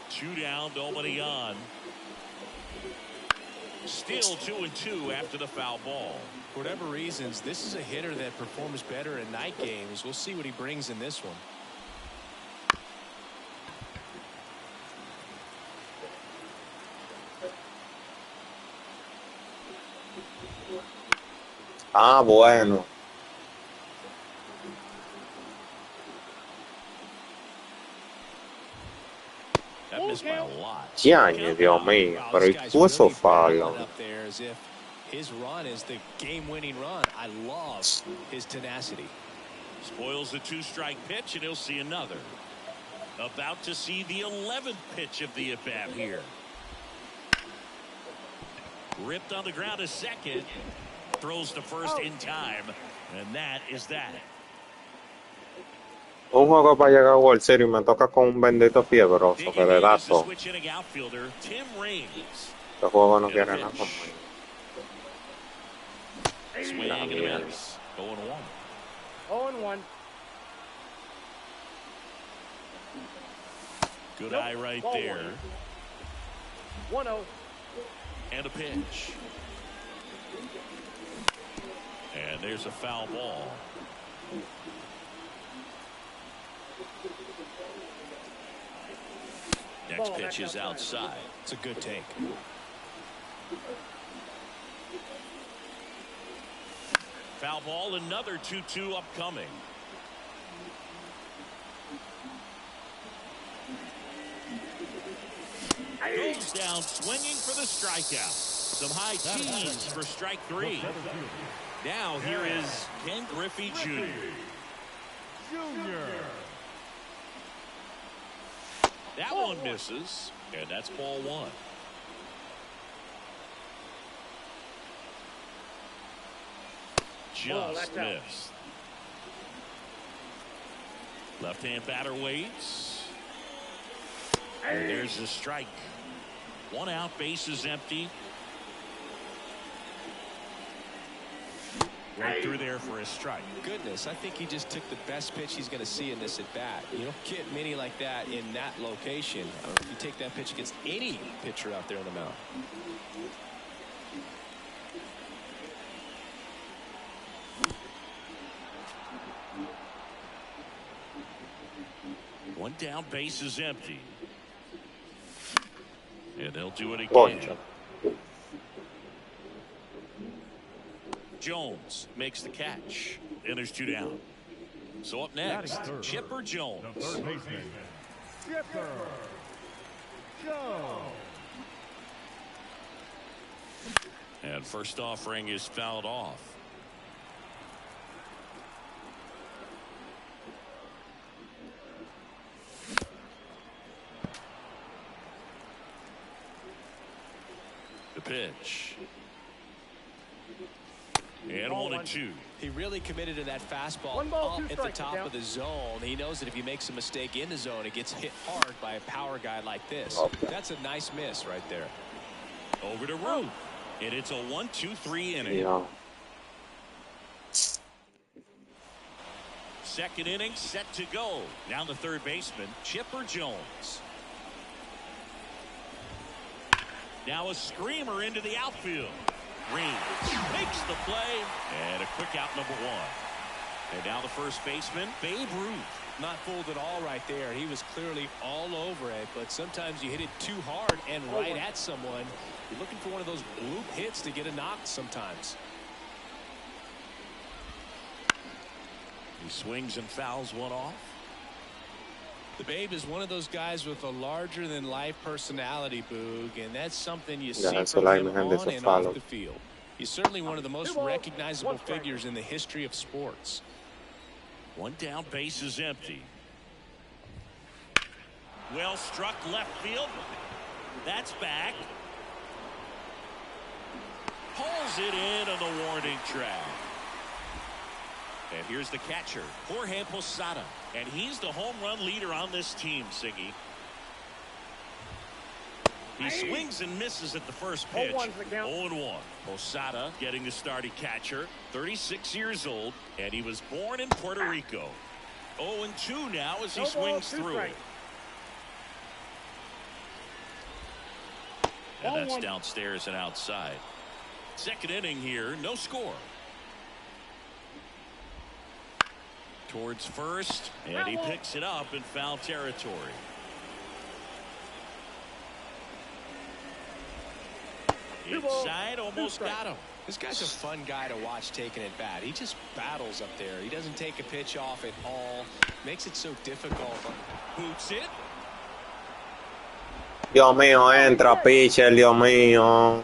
Two down, nobody on. Still 2-2 after the foul ball. For whatever reasons, this is a hitter that performs better in night games. We'll see what he brings in this one. Ah, bueno. That missed by a lot. Yañe, Dios mío. Pero ¿y tú eso fallo? His run is the game-winning run. I love his tenacity. Spoils the two-strike pitch, and he'll see another. About to see the 11th pitch of the at-bat here. Ripped on the ground a second. Throws to first in time, and that is that. Un juego para llegar a World Series y me toca con un bendito fiebroso que le da todo. Este juego no quiere nada conmigo. Swing and a miss. 0-1. 0-1. Good eye right there. 1-0. And a pitch. And there's a foul ball. Next pitch is outside. It's a good take. Foul ball, another 2-2 upcoming. Goes down swinging for the strikeout. Some high teens for strike three. Now here is Ken Griffey Jr. That one misses, and that's ball one. Just missed. Left-hand batter waits. And there's the strike. One out, base is empty. Right through there for a strike. Goodness, I think he just took the best pitch he's going to see in this at bat. You don't get many like that in that location. If you take that pitch against any pitcher out there on the mound. One down, base is empty. And they'll do it again. Poncho. Jones makes the catch, and there's two down. So up next, Chipper Jones. Chipper Jones. And first offering is fouled off. The pitch. And 1-2. He really committed to that fastball One ball, up two at the strikes, top count. of the zone. He knows that if he makes a mistake in the zone, it gets hit hard by a power guy like this. Okay. That's a nice miss right there. Over to Root. And it's a 1-2-3 inning. Yeah. Second inning set to go. Now the third baseman, Chipper Jones. Now a screamer into the outfield. Reeves makes the play, and a quick out, number one. And now the first baseman, Babe Ruth. Not fooled at all right there. He was clearly all over it, but sometimes you hit it too hard and right at someone. You're looking for one of those bloop hits to get a knock sometimes. He swings and fouls one off. The Babe is one of those guys with a larger-than-life personality, Boog, and that's something you see that's from what I him mean, on this and is off follow. the field. He's certainly one of the most 2 balls, recognizable 1 strike. figures in the history of sports. One down, base is empty. Well struck left field. That's back. Pulls it in on the warning track. And here's the catcher, Jorge Posada. And he's the home run leader on this team, Siggy. He swings and misses at the first pitch. 0-1's the count. 0-1. Posada getting the starting catcher, 36 years old, and he was born in Puerto Rico. 0-2 now as he No ball, swings 2 through strikes. it. And that's 0-1. downstairs and outside. Second inning here, no score. Towards first, and he picks it up in foul territory. Inside, almost got him. This guy's a fun guy to watch taking at bat. He just battles up there. He doesn't take a pitch off at all. Makes it so difficult. Boots it. Dios mío, entra, pitcher, Dios mío.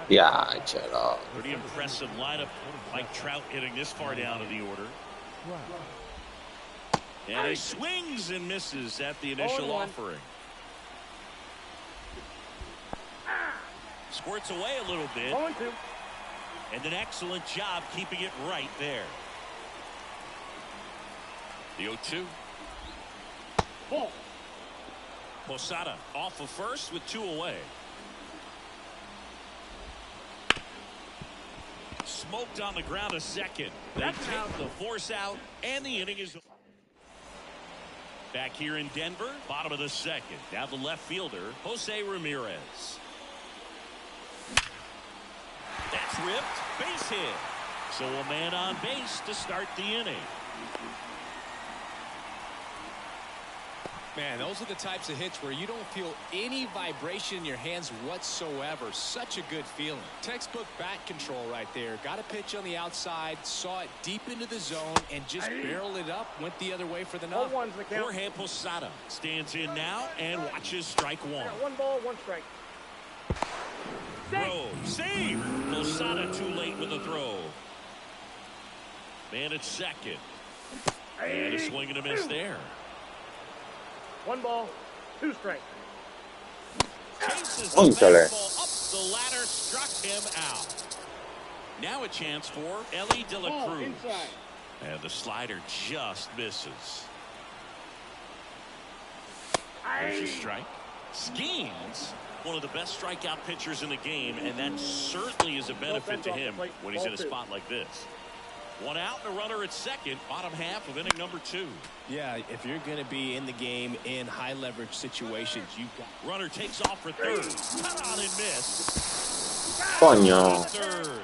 Ya, chelo. Pretty impressive lineup. Mike Trout hitting this far down in the order. And he swings and misses at the initial 0-1. offering. Squirts away a little bit. 0-2. And an excellent job keeping it right there. The 0-2. Ball. Posada off of first with 2 away. Smoked on the ground a second. They take the force out, and the inning is back here in Denver. Bottom of the second. Now the left fielder, Jose Ramirez. That's ripped. Base hit. So a man on base to start the inning. Man, those are the types of hits where you don't feel any vibration in your hands whatsoever. Such a good feeling. Textbook bat control right there. Got a pitch on the outside, saw it deep into the zone, and just barreled it up, went the other way for the knock. 0-1's the count. Jorge Posada stands in now and watches strike one. Got 1 ball, 1 strike. Throw. Save. Posada too late with the throw. Man at second. And a swing and a miss there. 1 ball, 2 strikes. Chases the Úntale. fastball up the ladder, struck him out. Now a chance for Ellie De La Ball Cruz. inside. And the slider just misses. There's a strike. Skeens, one of the best strikeout pitchers in the game, and that certainly is a benefit to him when he's in a spot like this. 1 out and a runner at second, bottom half of inning number 2. Yeah, if you're going to be in the game in high leverage situations, you've got. Runner takes off for third. Cut on and miss. Coño. Third.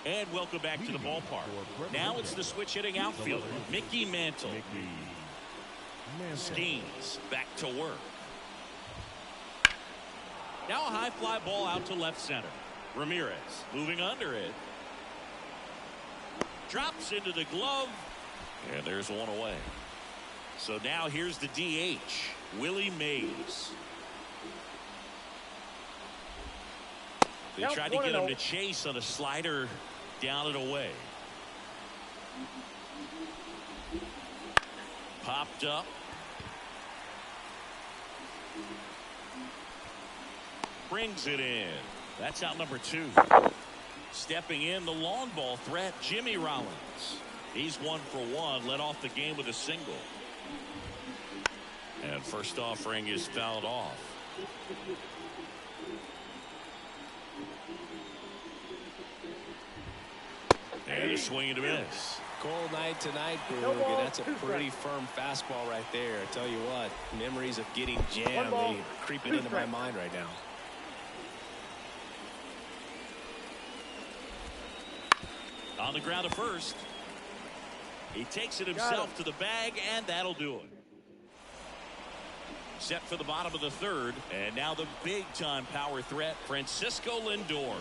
And welcome back to the ballpark. Now it's the switch hitting outfielder, Mickey Mantle. Skeens back to work. Now a high fly ball out to left center. Ramirez moving under it. Drops into the glove. And there's one away. So now here's the DH, Willie Mays. They Yep, tried to get him 1-0. to chase on a slider down and away. Popped up. brings it in. That's out number 2. Stepping in, the long ball threat, Jimmy Rollins. He's 1 for 1, led off the game with a single. And first offering is fouled off. And a swing and a miss. Cold night tonight, Boog, and that's a pretty firm fastball right there. I tell you what, memories of getting jammed, they creeping into my mind right now. On the ground at first. He takes it himself to the bag, and that'll do it. Set for the bottom of the 3rd, and now the big-time power threat, Francisco Lindor.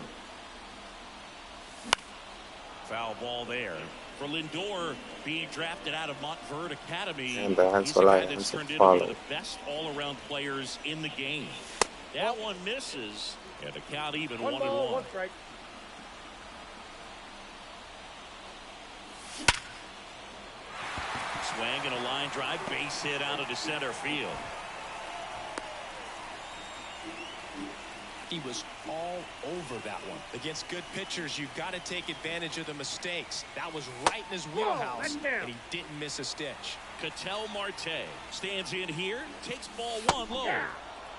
Foul ball there. For Lindor, being drafted out of Montverde Academy, he's a guy that's turned into one of the best all-around players in the game. That one misses, and the count even 1-1. One strike. Swing and a line drive, base hit out into center field. He was all over that one. Against good pitchers, you've got to take advantage of the mistakes. That was right in his wheelhouse, and he didn't miss a stitch. Ketel Marte stands in here, takes ball 1 low.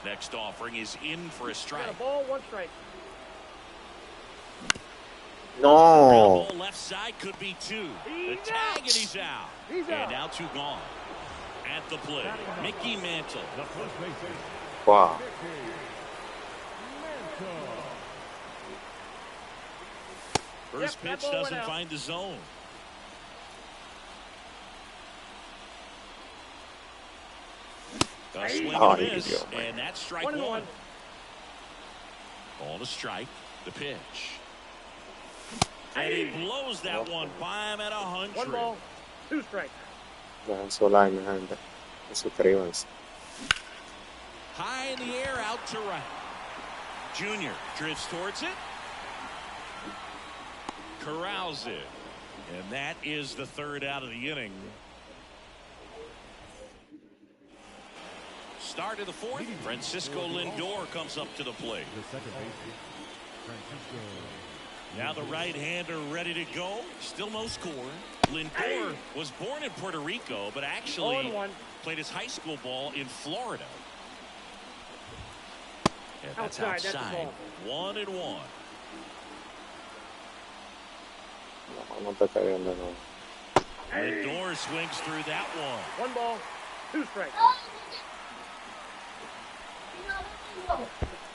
Next offering is in for a strike. Got a ball, 1 strike. No. Ball left side could be 2. The tag, and he's out. And now 2 gone. At the plate, Mickey Mantle. Wow. First pitch doesn't find the zone. A swing and a miss, and that's strike 1. On a strike, the pitch. And he blows that one by him at 100. 1 ball, 2 strikes. Dejen su like, mi gente. Suscríbanse. High in the air, out to right. Junior drifts towards it. Corrals it. And that is the 3rd out of the inning. Start of the 4th. Francisco Lindor comes up to the plate. Now the right-hander ready to go. Still no score. Lindor was born in Puerto Rico, but actually played his high school ball in Florida. And that's outside. 1-1. No te caigan de nuevo. Lindor swings through that one. 1 ball, 2 strikes.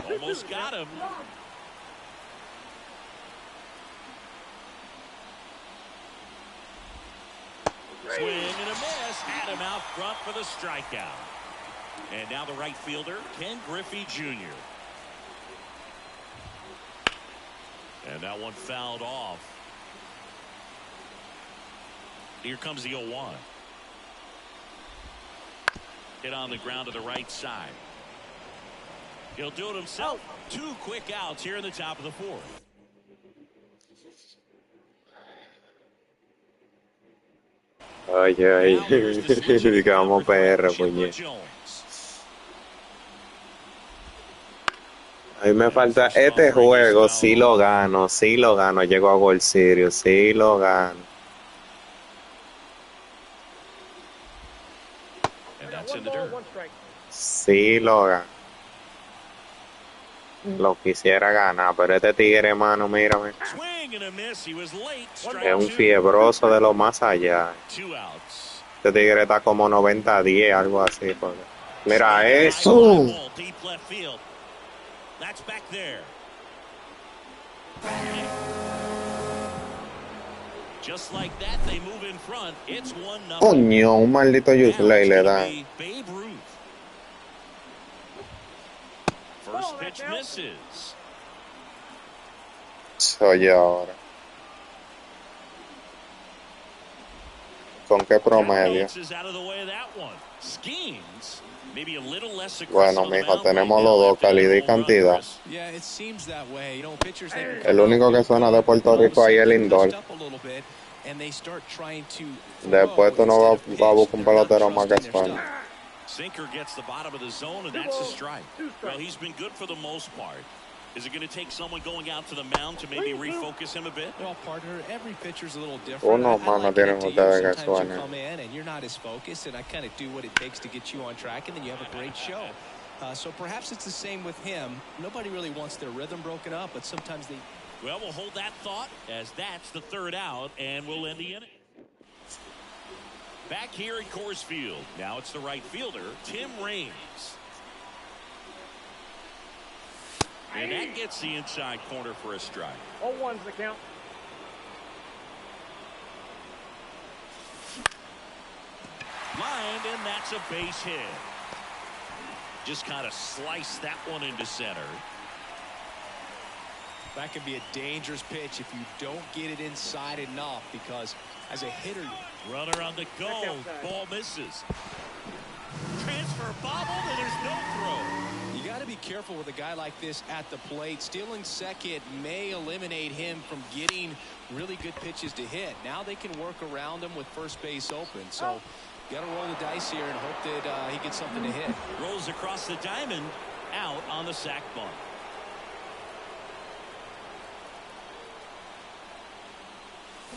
Almost got him. Swing and a miss. Had him out front for the strikeout. And now the right fielder, Ken Griffey Jr. And that one fouled off. Here comes the 0-1. Hit on the ground to the right side. He'll do it himself. 2 quick outs here in the top of the 4th. Ay, digamos PR, puñe. A mí me falta este juego, si lo gano, llego a World Series, si lo gano. Sí lo gano. Lo quisiera ganar, pero este tigre, hermano, mírame. Es un fiebroso de lo más allá. Este tigre está como 90-10, algo así. Porque... Mira eso. Coño, un maldito useless le da. First pitch misses. Oye, ahora. ¿Con qué promedio? Bueno, mijo, tenemos los dos, calidad y cantidad. El único que suena de Puerto Rico ahí es Lindor. Después tú no vas a buscar un pelotero más que suena. Sinker gets the bottom of the zone, and that's a strike. Well, he's been good for the most part. Is it going to take someone going out to the mound to maybe refocus him a bit? Well, partner, every pitcher's a little different. Uno más no tienen ustedes que Sometimes you suene. come in and you're not as focused, and I kind of do what it takes to get you on track, and then you have a great show. So perhaps it's the same with him. Nobody really wants their rhythm broken up, but sometimes they... Well, we'll hold that thought as that's the third out, and we'll end the inning. Back here at Coors Field. Now it's the right fielder, Tim Raines. And that gets the inside corner for a strike. 0-1's the count. Lined, and that's a base hit. Just kind of slice that one into center. That could be a dangerous pitch if you don't get it inside enough, because as a hitter... Runner on the go. Ball misses. Transfer bobbled, and there's no throw. You got to be careful with a guy like this at the plate. Stealing second may eliminate him from getting really good pitches to hit. Now they can work around him with first base open. So got to roll the dice here and hope that he gets something to hit. Rolls across the diamond, out on the sac bunt.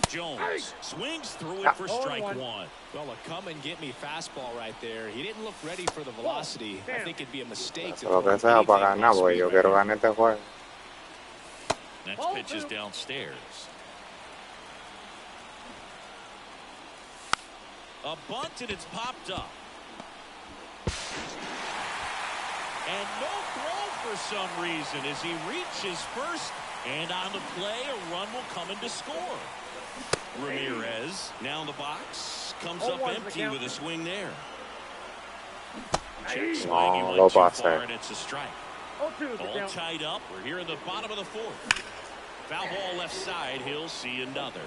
Jones swings through it for strike one. Well, a come-and-get-me fastball right there. He didn't look ready for the velocity. I think it'd be a mistake to Lo que sea para ganar, porque yo quiero ganar este juego. Next pitch is downstairs. A bunt, and it's popped up. And no throw for some reason as he reaches first. And on the play, a run will come in to score. Ramirez now in the box, comes up empty with a swing there. Check swing, he went too far, and it's a strike. All tied up. We're here in the bottom of the fourth. Foul ball left side. He'll see another.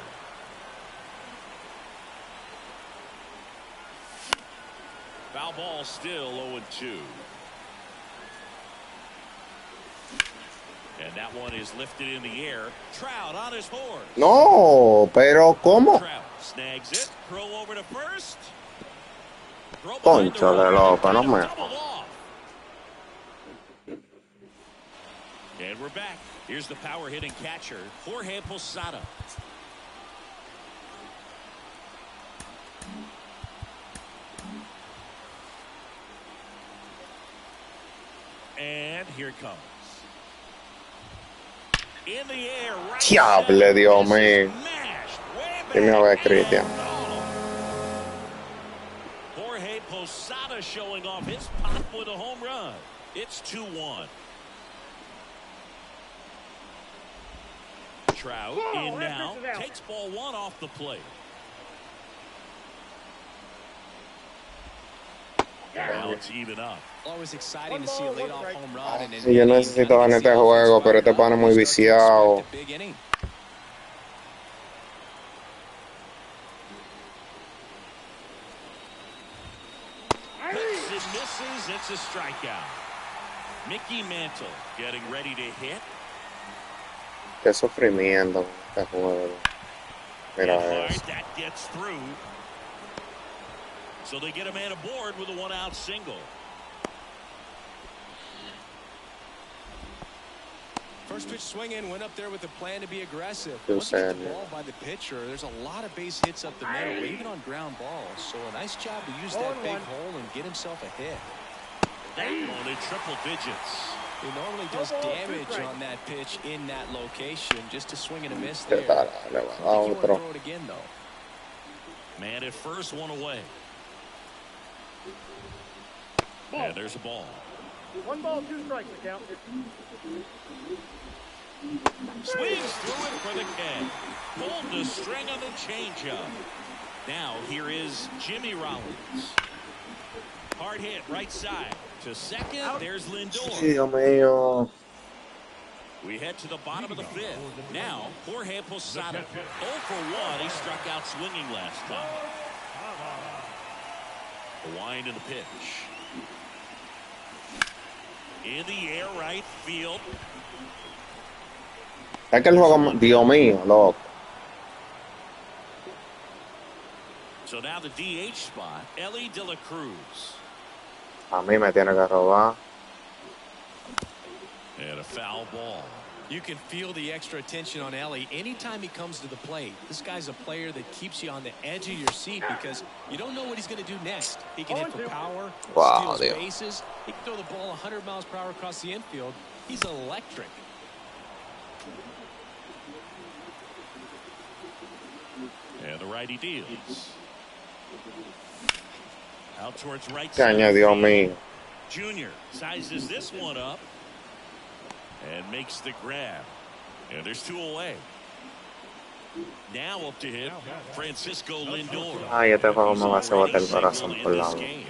Foul ball still 0-2. And that one is lifted in the air. Trout on his horse. No, pero ¿cómo? Trout snags it. Throw over to first. Concho de loco, no me. And we're back. Here's the power hitting catcher, Jorge Posada. And here it comes. In the air, right. Diable, Dios mío. Dime a ver, Cristian. Jorge Posada showing off his pop with a home run. It's 2-1. Trout in now, takes ball one off the plate. Now it's even up. Always exciting to see a leadoff home run. Sí, yo necesito ganar este juego, pero este pan es muy viciado. It misses. It's a strikeout. Mickey Mantle getting ready to hit. Qué sufrimiento este juego. Mira eso. That gets through. So they get a man aboard with a one-out single. First pitch swing in, went up there with a plan to be aggressive. Once you get the ball by the pitcher, there's a lot of base hits up the middle, even on ground balls. So a nice job to use that big hole and get himself a hit. That one in triple digits. He normally does damage on that pitch in that location. Just a swing and a miss there. I think you want to throw it again, though. Man at first, one away. And there's a ball. 1 ball, 2 strikes to count. Swings through it for the K. Pulled the string on the changeup. Now here is Jimmy Rollins. Hard hit right side to second. There's Lindor. Dios mío. We head to the bottom of the fifth. Now Jorge Posada. 0 for 1. He struck out swinging last time. The wind in the pitch. In the air, right field. Es que el juego, Dios mío, loco. So now the DH spot, Ellie De La Cruz. A mí me tiene que robar. And a foul ball. You can feel the extra attention on Ellie anytime he comes to the plate. This guy's a player that keeps you on the edge of your seat because you don't know what he's going to do next. He can hit for power, Wow, steals Dios. bases. He can throw the ball 100 miles per hour across the infield. He's electric. And the righty deals. Out towards right Que center añadió field. mío. Junior sizes this one up and makes the grab. And there's 2 away. Now up to hit Francisco Lindor. Ay, este juego me va a hacer botar el He's already corazón singled por in la this boca. game.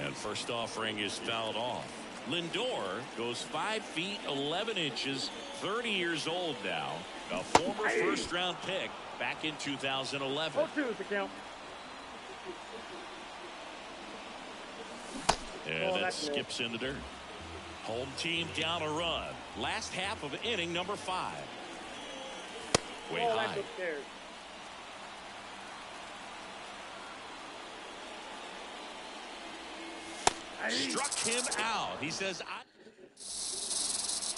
And first offering is fouled off. Lindor goes 5 feet 11 inches, 30 years old now. A former first-round pick back in 2011. 0-2 is the count. And that skips in the dirt. Home team down a run. Last half of inning number 5. Way Oh, high. that's upstairs. Struck him out. He says,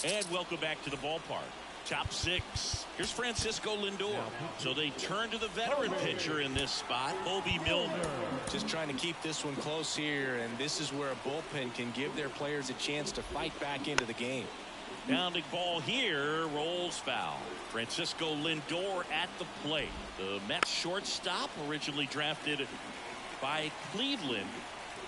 and welcome back to the ballpark. Top 6. Here's Francisco Lindor. So they turn to the veteran pitcher in this spot, Bobby Milner. Just trying to keep this one close here, and this is where a bullpen can give their players a chance to fight back into the game. Pounding ball here, rolls foul. Francisco Lindor at the plate. The Mets shortstop, originally drafted by Cleveland.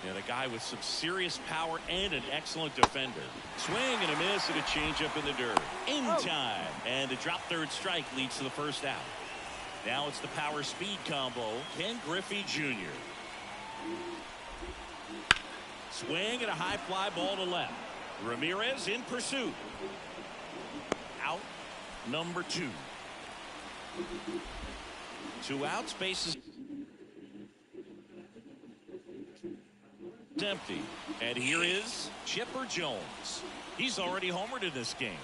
And a guy with some serious power and an excellent defender. Swing and a miss and a changeup in the dirt. In time. And the drop third strike leads to the first out. Now it's the power speed combo. Ken Griffey Jr. Swing and a high fly ball to left. Ramirez in pursuit. Out number 2. 2 outs, bases empty. And here is Chipper Jones. He's already homered in this game.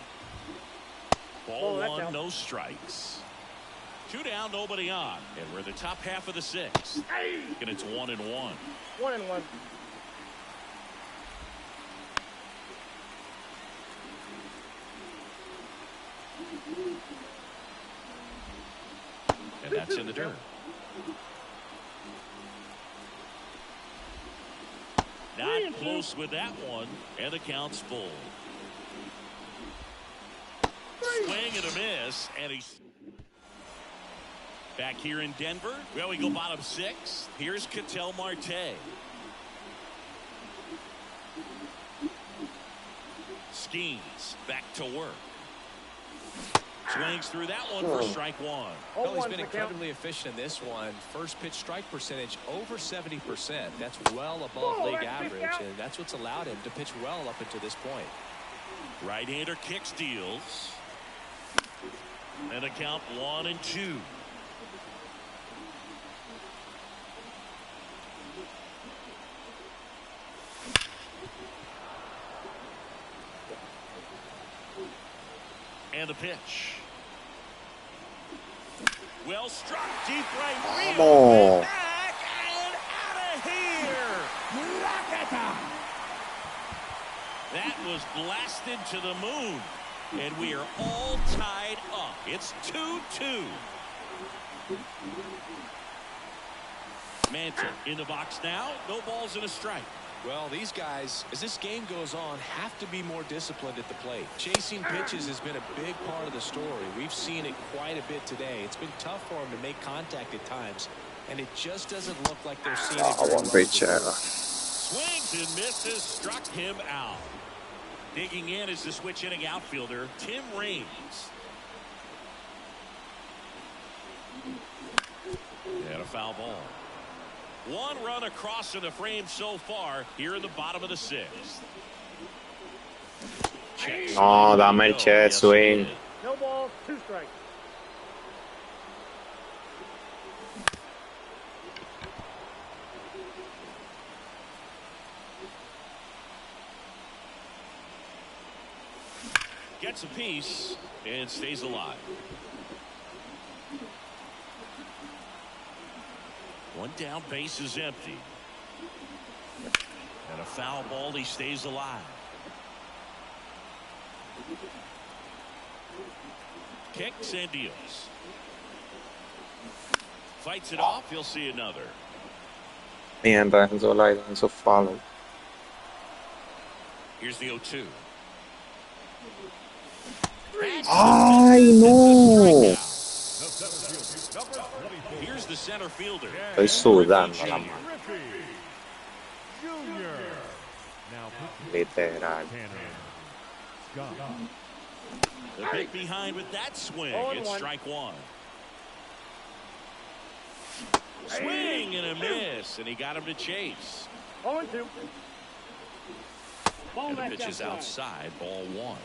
Ball 1, no strikes. 2 down, nobody on. And we're in the top half of the 6th. And it's 1-1. 1-1. And that's in the dirt. Not close with that one, and the count's full. Swing and a miss, and he's back here in Denver. Well, we go bottom 6. Here's Ketel Marte. Schemes back to work. Swings through that one for strike 1. Well, he's been incredibly efficient in this one. First pitch strike percentage over 70%. That's well above league average, and that's what's allowed him to pitch well up until this point. Right-hander kicks, deals. And a count 1-2. And a pitch. Well struck, deep right field. Back and out of here. That was blasted to the moon. And we are all tied up. It's 2-2. Mantle in the box now. No balls and a strike. Well, these guys, as this game goes on, have to be more disciplined at the plate. Chasing pitches has been a big part of the story. We've seen it quite a bit today. It's been tough for them to make contact at times, and it just doesn't look like they're seeing it very well. Swings and misses, struck him out. Digging in is the switch inning outfielder, Tim Raines. And a foul ball. 1 run across in the frame so far here in the bottom of the 6th. No, dame el che swing. No balls, 2 strikes. Gets a piece and stays alive. 1 down, base is empty. a foul ball. He stays alive. Kicks and deals. Fights it off. He'll see another. Niente, eso la hizo follow. Here's the 0-2. Ay, no. Here's the center fielder. Estoy sudando la mano. Literal. The bit behind with that swing. It's strike one. Swing and a miss, and he got him to chase. 0-2. And the pitch is outside, ball one.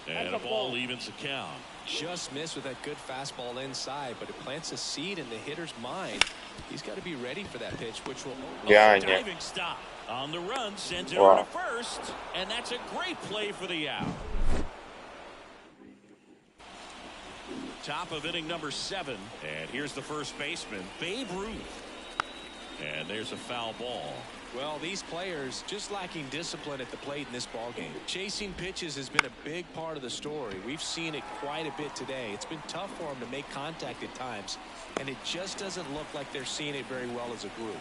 And a ball evens the count. Just missed with that good fastball inside, but it plants a seed in the hitter's mind. He's got to be ready for that pitch, which will... Diving stop. On the run, sends it over to first, and that's a great play for the out. Top of inning number 7, and here's the first baseman, Babe Ruth. And there's a foul ball. Well, these players just lacking discipline at the plate in this ballgame. Chasing pitches has been a big part of the story. We've seen it quite a bit today. It's been tough for them to make contact at times, and it just doesn't look like they're seeing it very well as a group.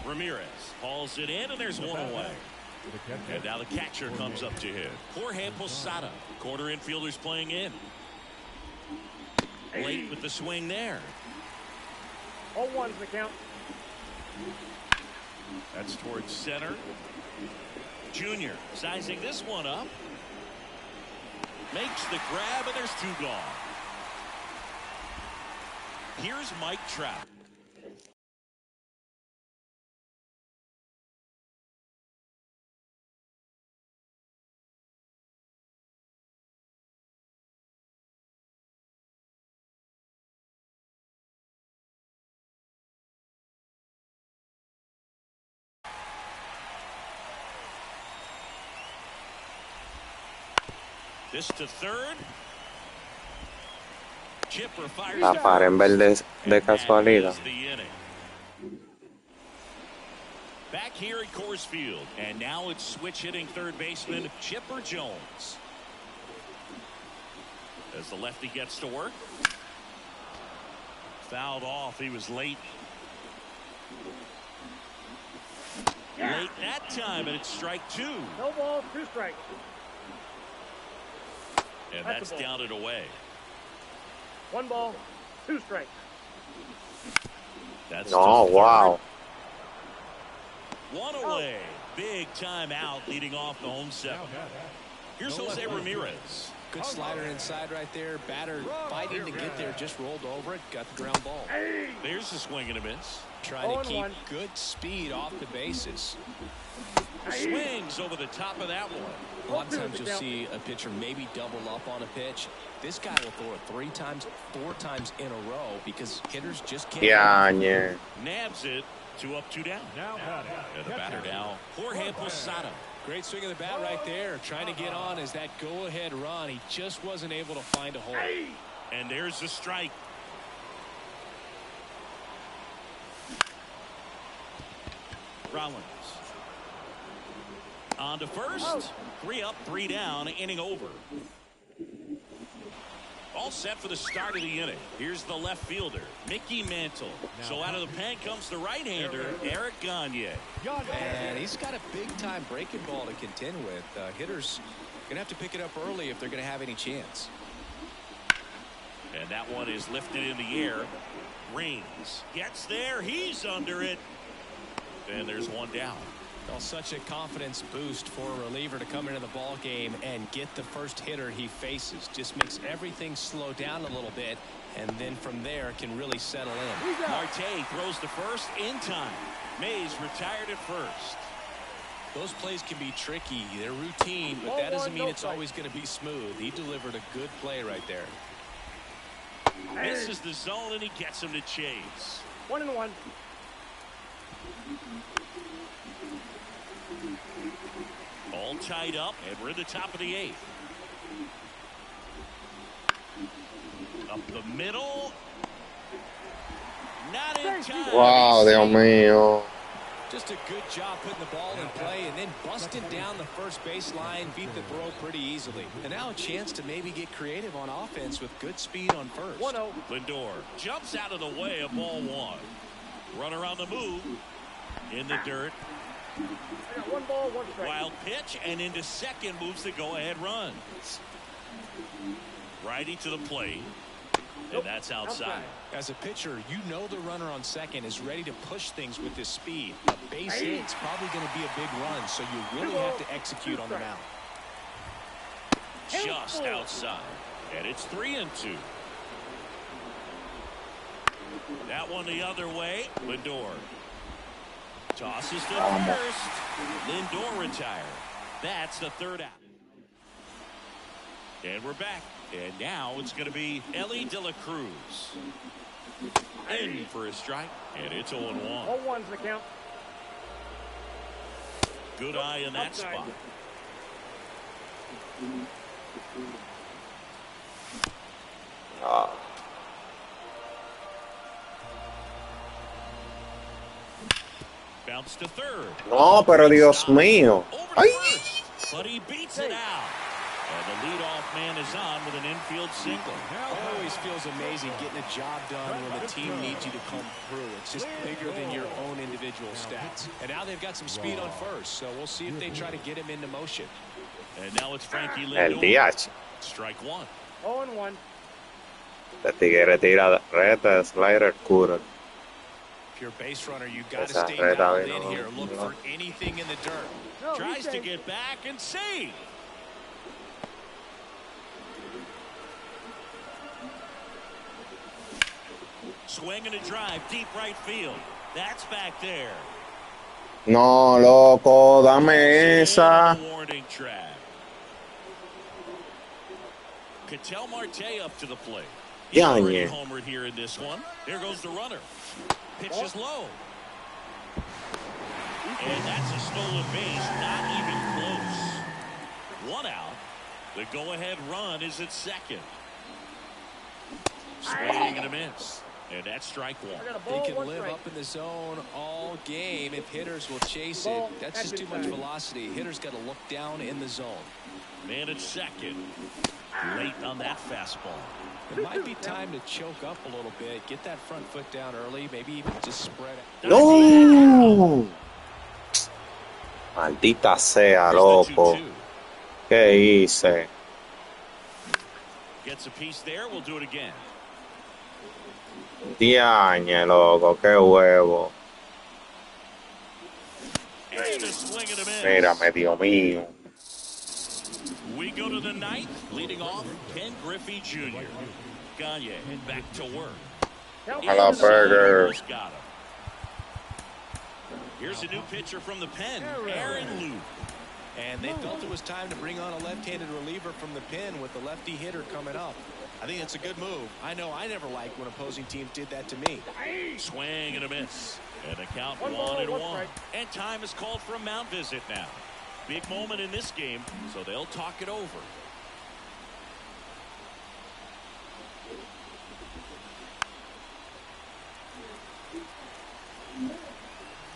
Ramirez hauls it in, and there's one away. And now the catcher comes up to hit. Jorge Posada, corner infielders playing in. Late with the swing there. 0-1's the count. That's towards center. Junior sizing this one up. Makes the grab, and there's 2 gone. Here's Mike Trout. This to third. Chipper fires La paré en verde de casualidad. Back here at Coors Field, and now it's switch hitting third baseman Chipper Jones. As the lefty gets to work. Fouled off. He was late. Late that time, and it's strike 2. No ball, 2 strikes. And that's downed away. 1 ball, 2 strikes. That's wow. 1 away. Big time out leading off the home 7. Here's Jose Ramirez. Good slider inside right there. Batter fighting to get there. Just rolled over it. Got the ground ball. There's the swing and a miss. Trying to keep good speed off the bases. Swings over the top of that one. A lot of times you'll see a pitcher maybe double up on a pitch. This guy will throw it 3 times, 4 times in a row because hitters just can't. Yeah. Nabs it. 2 up, 2 down. And the batter now, Jorge Posada. Great swing of the bat right there. Trying to get on as that go-ahead run. He just wasn't able to find a hole. And there's the strike. Rollins. On to first. 3 up, 3 down. Inning over. All set for the start of the inning. Here's the left fielder, Mickey Mantle. So out of the pen comes the right-hander, Eric Gagne. And he's got a big-time breaking ball to contend with. Hitters going to have to pick it up early if they're going to have any chance. And that one is lifted in the air. Reigns gets there. He's under it. And there's 1 down. Well, such a confidence boost for a reliever to come into the ball game and get the first hitter he faces. Just makes everything slow down a little bit, and then from there can really settle in. Marte throws to first in time. Mays retired at first. Those plays can be tricky. They're routine, but that doesn't mean it's always going to be smooth. He delivered a good play right there. Misses the zone, and he gets him to chase. 1-1. All tied up, and we're at the top of the 8th. Up the middle. Not in time. Wow, Dios mío. Just a good job putting the ball in play and then busting down the first baseline, beat the throw pretty easily. And now a chance to maybe get creative on offense with good speed on first. 1-0. Lindor jumps out of the way of ball one. Runner on the move. In the dirt. I got 1 ball, 1 strike. Wild pitch and into second moves the go-ahead run. Righty to the plate. And that's outside. As a pitcher, you know the runner on second is ready to push things with his speed. A base hit's probably going to be a big run, so you really have to execute on the mound. Just outside. And it's 3-2. That one the other way. Lindor tosses to first. Lindor retired. That's the third out. And we're back. And now it's going to be Ellie De La Cruz. In for a strike. And it's 0-1. All ones the count. Good eye in that Outside. spot. Ah. Bounce to third. No, pero Dios mío. Over to Ay. first, but he beats it out. And the leadoff man is on with an infield single. It always feels amazing getting a job done when the team needs you to come through. It's just bigger than your own individual stats. And now they've got some speed on first, so we'll see if they try to get him into motion. And now it's Frankie El Lindor. DH. Strike one. 0-1. El tigre tira reta, slider, cura. If you're a base runner, you got to Esa stay reta dialed vino, in here. Look no. for anything in the dirt. No, Tries to get back and save. Swing and a drive, deep right field. That's back there. No, loco, dame esa. Warning track. Ketel Marte up to the plate. He's Yeah, already yeah. homered here in this one. There goes the runner. Pitch is low. And that's a stolen base, not even close. One out. The go-ahead run is at second. Swing and a miss. And that's strike one. I got a They ball, can 1 live strike. up in the zone all game if hitters will chase it. Ball, That's just too much advertising. velocity. Hitters got to look down in the zone. Man at second. Late on that fastball. It might be time to choke up a little bit, get that front foot down early, maybe even just spread it. No. Maldita sea, Here's the loco. 2-2. ¿Qué hice? Gets a piece there. We'll do it again. Diañe, loco, qué huevo. And a swing and a miss. Mírame, Dios mío. We go to the ninth. Leading off, Ken Griffey Jr. Gagne back to work. Count. A la burger. Almost got him. Here's a new pitcher from the pen, Aaron Luke. And they felt it was time to bring on a left-handed reliever from the pen with the lefty hitter coming up. I think it's a good move. I know I never liked when opposing teams did that to me. Swing and a miss. And a count 1 ball, 1 1-1. strike. And time is called for a mound visit now. Big moment in this game, so they'll talk it over.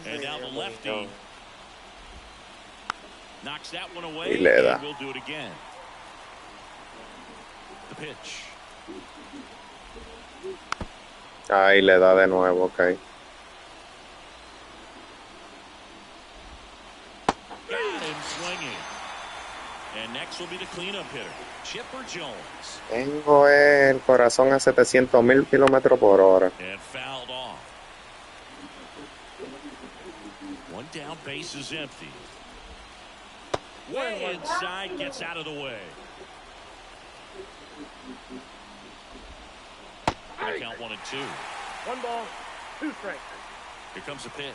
And now the lefty knocks that one away, Y le da. and we'll do it again. The pitch. Ahí le da de nuevo, ok. Got him swinging. And next will be the cleanup hitter, Chipper Jones. Tengo el corazón a 700,000 kilómetros por hora. And fouled off. One down, base is empty. Way inside, gets out of the way. Gonna count 1 and 2. 1 ball, 2 strikes. Here comes the pitch.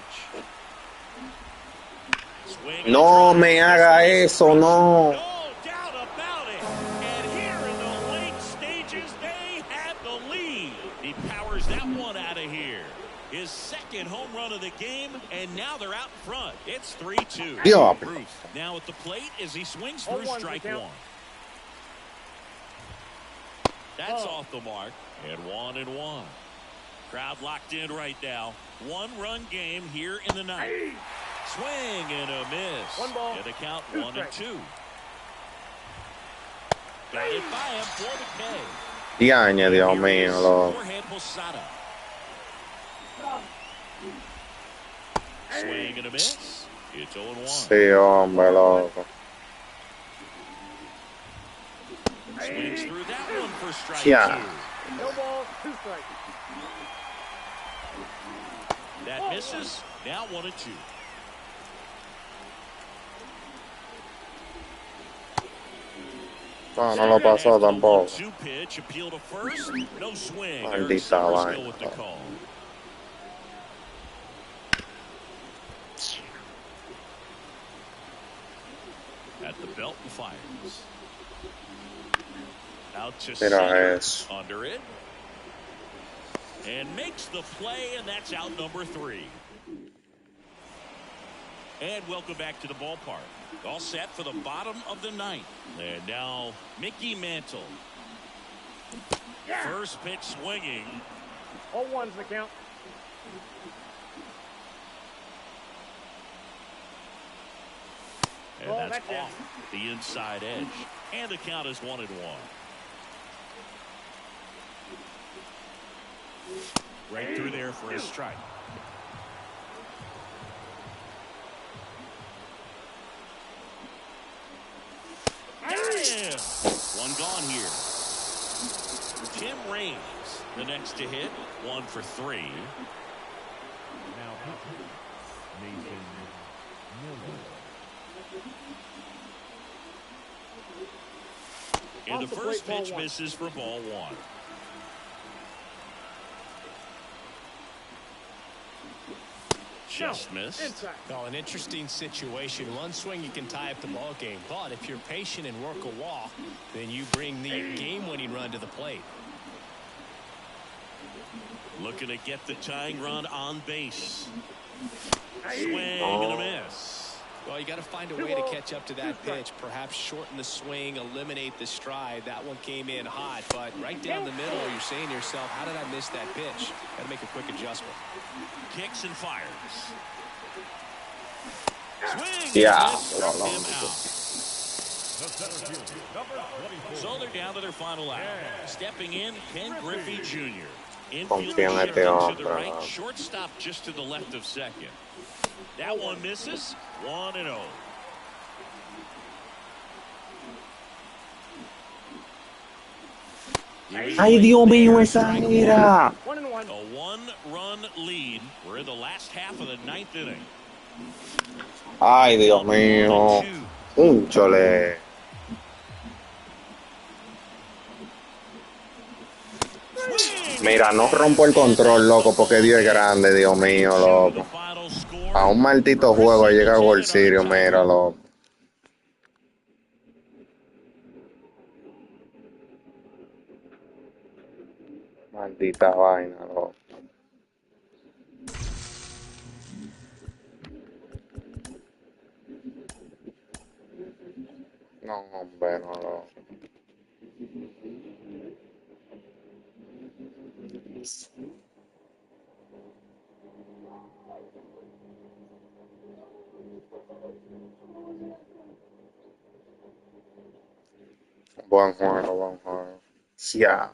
Swing and No a drive. me haga eso, no. No doubt about it. And here in the late stages, they have the lead. He powers that one out of here. His second home run of the game, and now they're out in front. It's 3-2. Yeah. Bruce now at the plate as he swings through 0-1 strike count. one. That's off the mark. And 1-1. Crowd locked in right now. 1-run game here in the ninth. Swing and a miss. 1 ball. And the count 2 1-2. Got it by him for the K. Diañe, Dios mío, loco. Forehead Posada. Swing and a miss. It's 0-1. Sí, hombre, loco. Swings through that one for strike Yeah. 2. No ball, 2 strikes. That misses. Now 1-2. No, no lo pasó tampoco. 2 pitch, appeal to first. No swing. Maldita Arizona vaina. with the call. At the belt and fires. Out to Mira center. eso. Under it. And makes the play, and that's out number 3. And welcome back to the ballpark. All set for the bottom of the ninth. And now Mickey Mantle. First pitch swinging. 0-1's the count. And Oh, that's that's off the inside edge. And the count is 1-1. Right through there for a strike. Damn! One gone here. Tim Raines, the next to hit, 1 for 3. Now Nathan Miller. And the Off the first plate, ball pitch 1. misses for ball 1. Just missed. Inside. Oh, an interesting situation. One swing, you can tie up the ball game. But if you're patient and work a walk, then you bring the game-winning run to the plate. Looking to get the tying run on base. Swing and a miss. Well, you got to find a way to catch up to that pitch. Perhaps shorten the swing, eliminate the stride. That one came in hot, but right down the middle, you're saying to yourself, how did I miss that pitch? Got to make a quick adjustment. Kicks and fires. Swing. Yeah. And a miss, struck him out. So they're down to their final out. Stepping in, Ken Griffey Jr. Infield Confía en este shifting to the hombre, right. ¿no? Shortstop just to the left of second. That one misses. 1-0. Ay, Dios mío, esa era. 1-1. A 1-run lead. We're in the last half of the ninth inning. Ay, Dios mío. Un chole. Mira, no rompo el control, loco, porque Dios es grande, Dios mío, loco. A un maldito juego llega World Series, mira, loco. Maldita vaina, loco. No, hombre, no, loco. Buen juego, buen juego. Ya,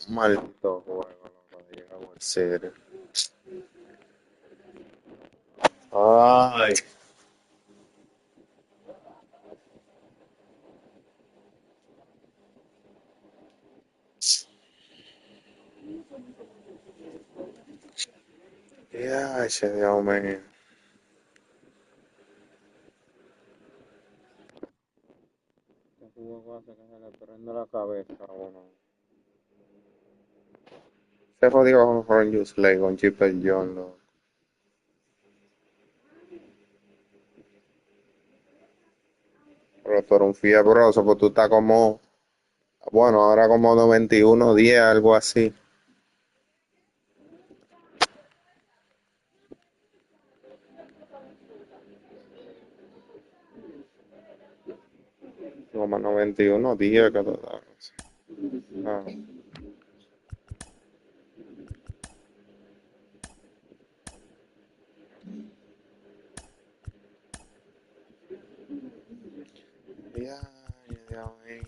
maldito juego, loco, llega World Series. Ay. Ya, ese Dios mío. Este juego hace que se le prenda la cabeza a uno. Se jodió con Ron Jusley, con Chipper John, loco. Pero tú eres un fiebroso, pues tú estás como, bueno, ahora como 91-10, algo así. Como 91-10 que tú estás. Ah. niño.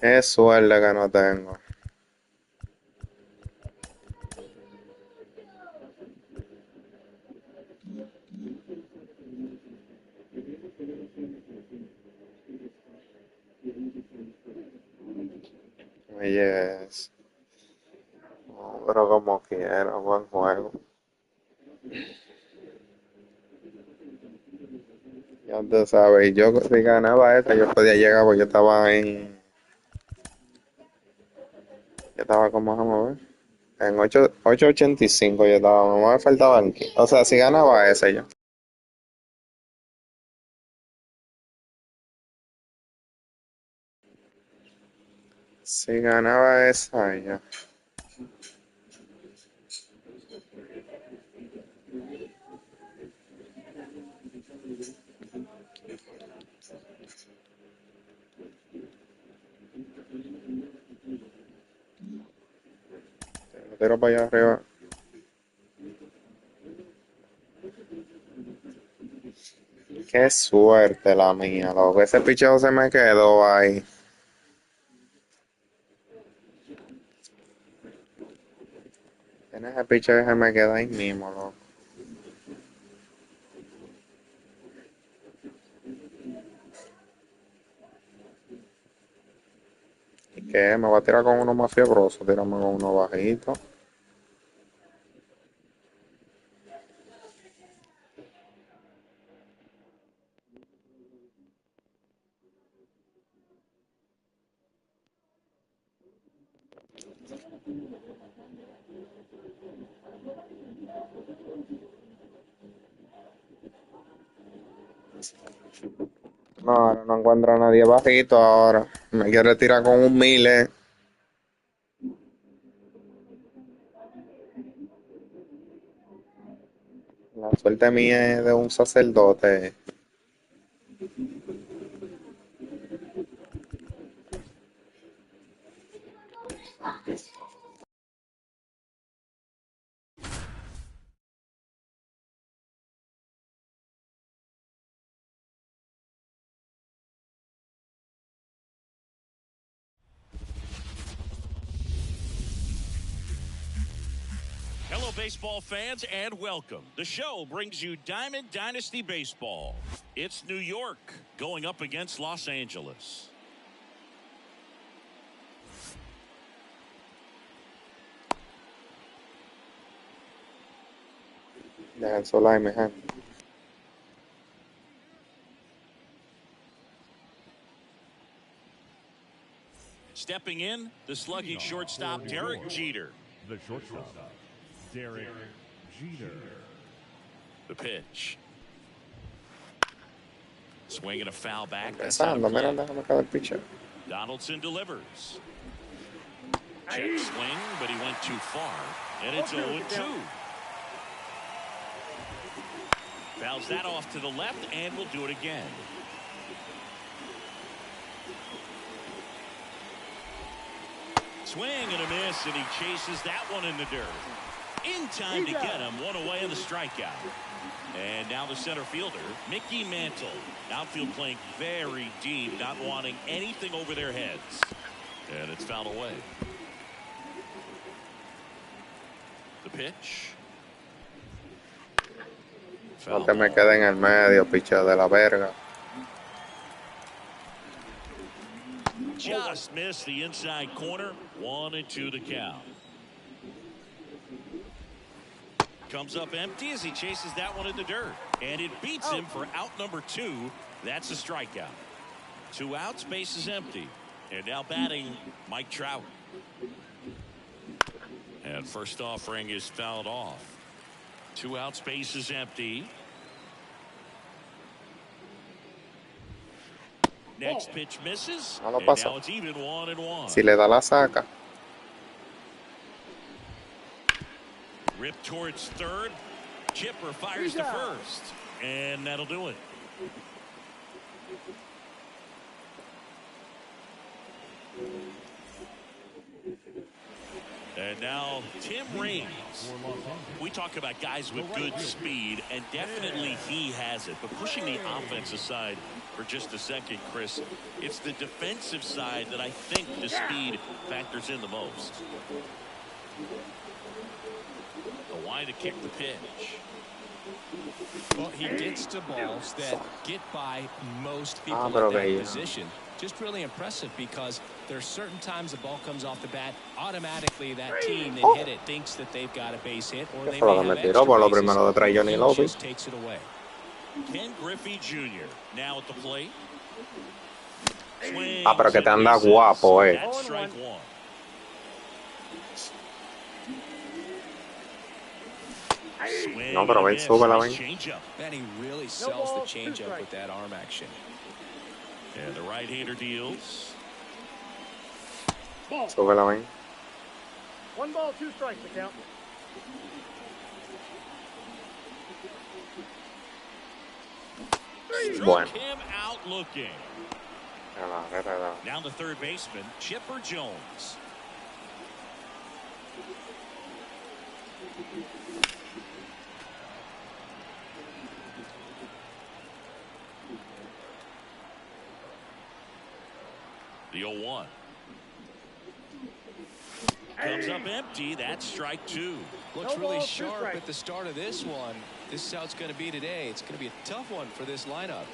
Qué suerte que no tengo. Yes. No, pero como quiera, buen juego. Ya tú sabes, yo si ganaba esta, yo podía llegar, porque yo estaba como, vamos a ver, en 8.85 yo estaba, no me faltaban, o sea, si ganaba ese yo. Si ganaba esa ya. Lo tiro para allá arriba. Qué suerte la mía, loco. Ese picheo se me quedó ahí. En ese picheo se me quedó ahí mismo, loco. ¿Y qué? Me va a tirar con uno más fiebroso. Tírame con uno bajito. No, ahora no encuentro a nadie bajito ahora. Me quiere tirar con un mile. La suerte mía es de un sacerdote. Hello, baseball fans, and welcome. The show brings you Diamond Dynasty Baseball. It's New York going up against Los Angeles. Deja el sol ahí, mi gente. Stepping in, the slugging shortstop, Derek Jeter. The shortstop, Derek Jeter. The pitch. Swing and a foul back. That's out of Empezando, play. mira, déjame caer el picheo. Donaldson delivers. Check swing, but he went too far. And it's 0-2. Fouls that off to the left, and will do it again. Swing and a miss, and he chases that one in the dirt. In time to get him, one away on the strikeout. And now the center fielder, Mickey Mantle. Outfield playing very deep, not wanting anything over their heads. And it's fouled away. The pitch. No te me quede en el medio, picheo de la verga. Just missed the inside corner. 1-2 the count. Comes up empty as he chases that one in the dirt. And it beats him for out number 2. That's a strikeout. 2 outs, base is empty. And now batting Mike Trout. And first offering is fouled off. 2 outs, base is empty. Next pitch misses. No lo And pasa. now it's even 1-1. Si le da la saca. Rip towards third. Chipper fires to first. And that'll do it. And now Tim Raines. We talk about guys with good speed, and definitely he has it. But pushing the offense aside for just a second, Chris, it's the defensive side that I think the speed factors in the most. The wide to kick the pitch. Well, he gets to balls that get by most people at pero that veía. position. Just really impressive because there's certain times the ball comes off the bat, automatically that team that hit it thinks that they've got a base hit, or they Fue lo may que have me extra tiró por lo bases, primero de traer Johnny and he Lopez. just takes it away. Ken Griffey Jr. now at the plate. Ah, pero que te anda guapo, That's strike one. No, pero ven, súbela, ven. Man, he really sells the changeup with that arm action. And the right-hander deals. Súbela, ven. 1 ball, 2 strikes to count. Bueno. Him out looking. Now the third baseman, Chipper Jones. The 0-1. Comes up empty. That's strike two. Looks really sharp at the start of this one. This is how it's going to be today. It's going to be a tough one for this lineup.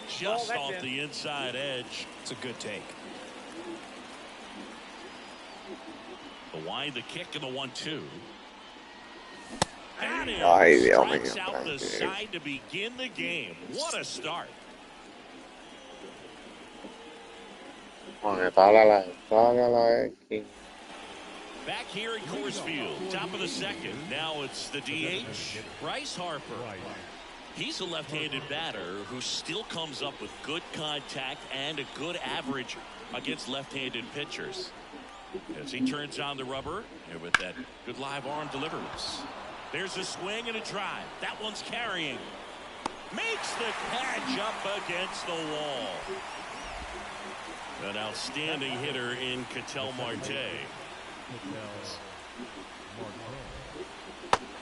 Just off the inside edge. It's a good take. The wide, the kick, and the 1-2. Ay, Dios mío. Strikes out the side to begin the game. What a start. Back here in Coors Field, top of the second. Now it's the DH, Bryce Harper. He's a left-handed batter who still comes up with good contact and a good average against left-handed pitchers. As he turns on the rubber, and with that good live arm delivers. There's a swing and a drive. That one's carrying. Makes the catch up against the wall. An outstanding hitter in Ketel Marte.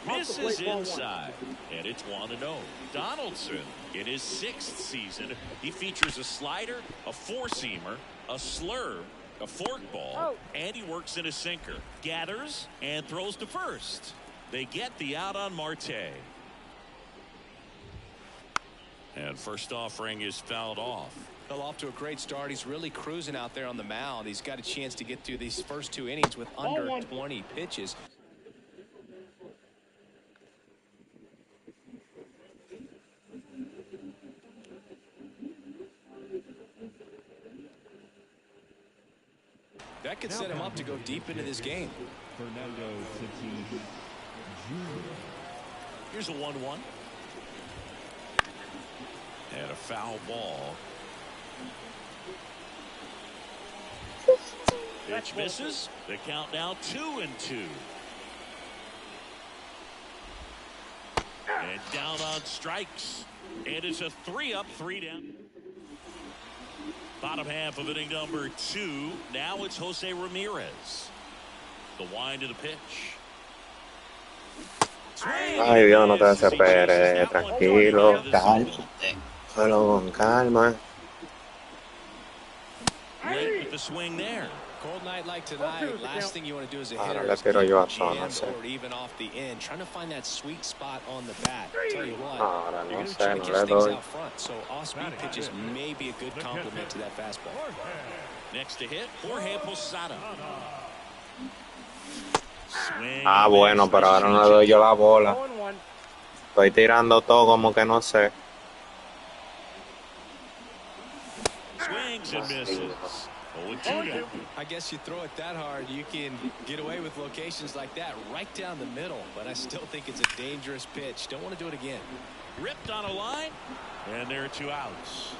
Misses inside, and it's 1-0. Donaldson, in his 6th season, he features a slider, a four-seamer, a slurve, a forkball, and he works in a sinker. Gathers and throws to first. They get the out on Marte. And first offering is fouled off. Well, off to a great start. He's really cruising out there on the mound. He's got a chance to get through these first 2 innings with under 20 pitches. That could set him up to go deep into this game. Here's a 1-1. And a foul ball. Pitch misses. The count now 2-2. And down on strikes. And it's a 3-up, 3-down. Bottom half of inning number 2. Now it's Jose Ramirez. The wind to the pitch. Ay, Dios, no te desesperes. Tranquilo. Cálmate. Solo con calma. Late with the swing there. Cold night like tonight, last thing you want to do as a Ahora hitter le is tiro yo a jam zona, sí. or even off the end, trying to find that sweet spot on the bat. Tell you what, Ahora you're no going to sé, try to no catch le things doy. out front, so off-speed pitches may be a good complement to that fastball. Next to hit, Jorge Posada. Swing. Ah, bueno, pero ahora no le doy yo la bola. 0-1. Estoy tirando todo como que no sé. Swings and misses. 0-2 now. I guess you throw it that hard, you can get away with locations like that right down the middle, but I still think it's a dangerous pitch. Don't want to do it again. Ripped on a line, and there are 2 outs.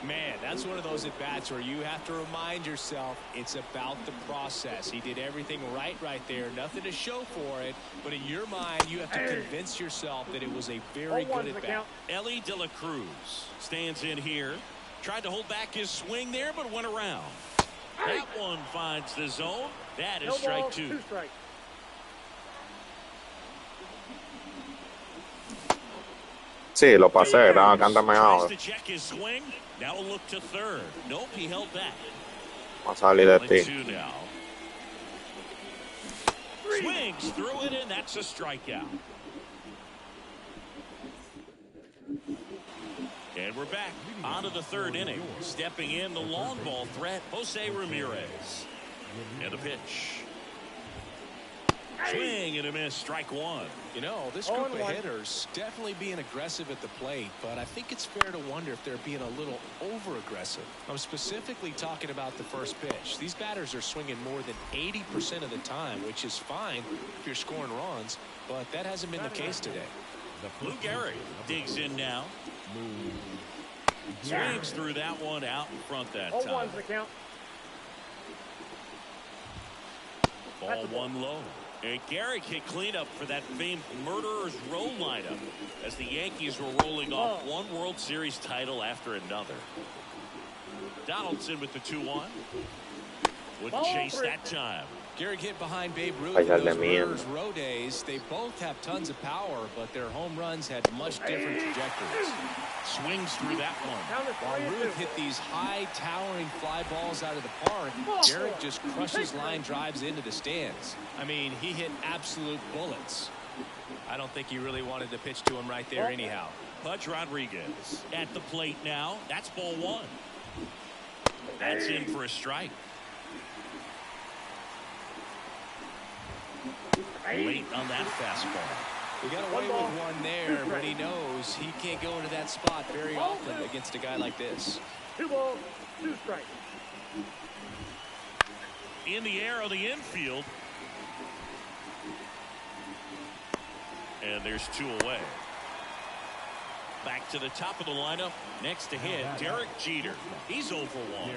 Man, that's one of those at-bats where you have to remind yourself it's about the process. He did everything right there. Nothing to show for it. But in your mind, you have to convince yourself that it was a very good at-bat. Ellie De La Cruz stands in here. Tried to hold back his swing there, but went around. That one finds the zone. That is strike two. 2 strikes. Sí, lo pasé, estaba cántame Tries ahora. to check his swing. Now a look to third. Nope, he held back. Vamos a salir de ti. 1-2 now. Swings through it, and that's a strikeout. And we're back on to the third inning. Stepping in the long ball threat, Jose Ramirez. And a pitch. Swing and a miss, strike one. You know, this group of hitters definitely being aggressive at the plate, but I think it's fair to wonder if they're being a little over-aggressive. I'm specifically talking about the first pitch. These batters are swinging more than 80% of the time, which is fine if you're scoring runs, but that hasn't been the case today. Lou Gehrig digs in now. Swings through that one out in front that time. 0-1's the count. Ball one low. And Gehrig hit cleanup for that famed Murderer's Row lineup as the Yankees were rolling off one World Series title after another. Donaldson with the 2-1. Wouldn't chase that time. Gehrig hit behind Babe Ruth Ay, in ya those le mía. Murderers Row days. They both have tons of power, but their home runs had much different trajectories. Swings through that one. While Ruth hit these high towering fly balls out of the park, Gehrig just crushes line drives into the stands. I mean, he hit absolute bullets. I don't think he really wanted to pitch to him right there anyhow. Pudge Rodriguez at the plate now. That's ball one. That's in for a strike. Late on that fastball. He got away with one there, but he knows he can't go into that spot very often against a guy like this. 2 balls, 2 strikes. In the air on the infield. And there's 2 away. Back to the top of the lineup. Next to hit, Derek Jeter. He's 0 for 1.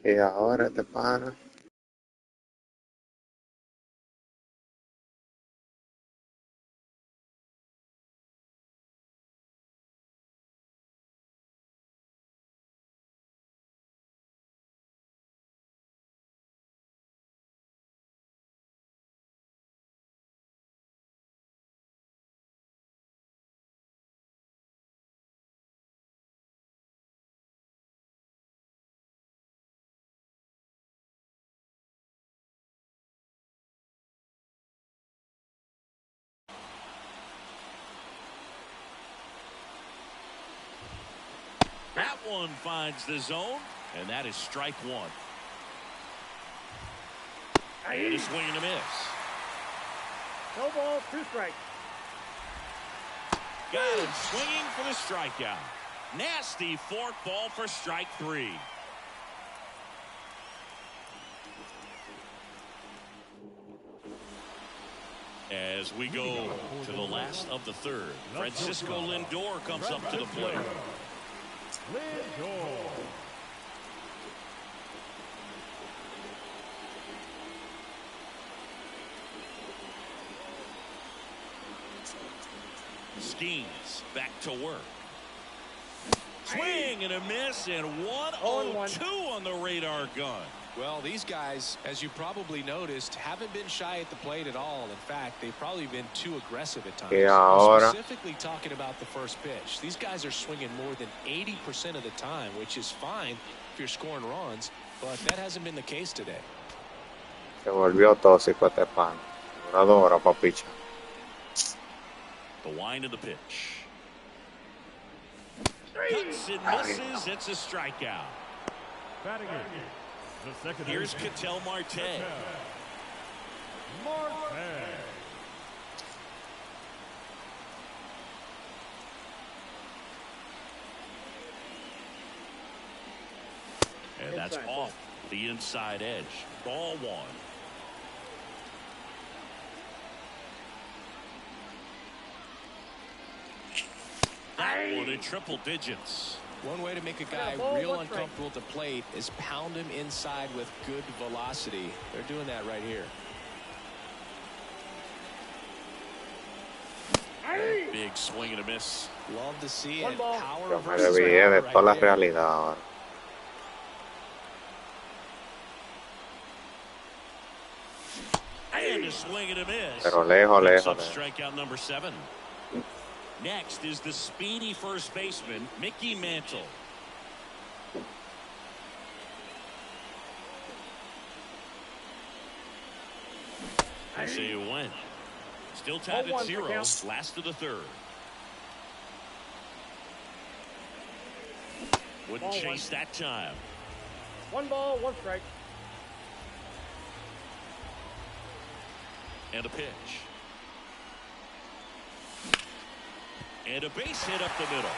Y ahora este pana. one finds the zone, and that is strike one. And a swing and a miss. No ball, 2 strikes. Got him swinging for the strikeout. Nasty fork ball for strike 3. As we go to the last of the third, Francisco Lindor comes up to the plate. Lindor. Skeens back to work. Swing and a miss, and 1-0-2 on the radar gun. Well, these guys, as you probably noticed, haven't been shy at the plate at all. In fact, they've probably been too aggressive at times. ahora. Specifically talking about the first pitch. These guys are swinging more than 80% of the time, which is fine if you're scoring runs, but that hasn't been the case today. Se volvió tóxico este pan. Adora, papicha. The wind of the pitch. Cuts and misses. It's a strikeout. Batting it. The second Here's baseman, Ketel Marte. Marte. And that's Inside. off the inside edge. Ball 1. That one in triple digits. One way to make a guy real uncomfortable at the plate is pound him inside with good velocity. They're doing that right here. Big swing and a miss. Love to see One it. ball. Power Yo me versus olvidé power de right toda la there. realidad ahora. And a swing and a miss. Pero lejos, Picks lejos, up lejos. strikeout number 7. Next is the speedy first baseman, Mickey Mantle. I say it went. Still tied at 0. Last of the third. Wouldn't chase that time. 1 ball, 1 strike. And a pitch. And a base hit up the middle.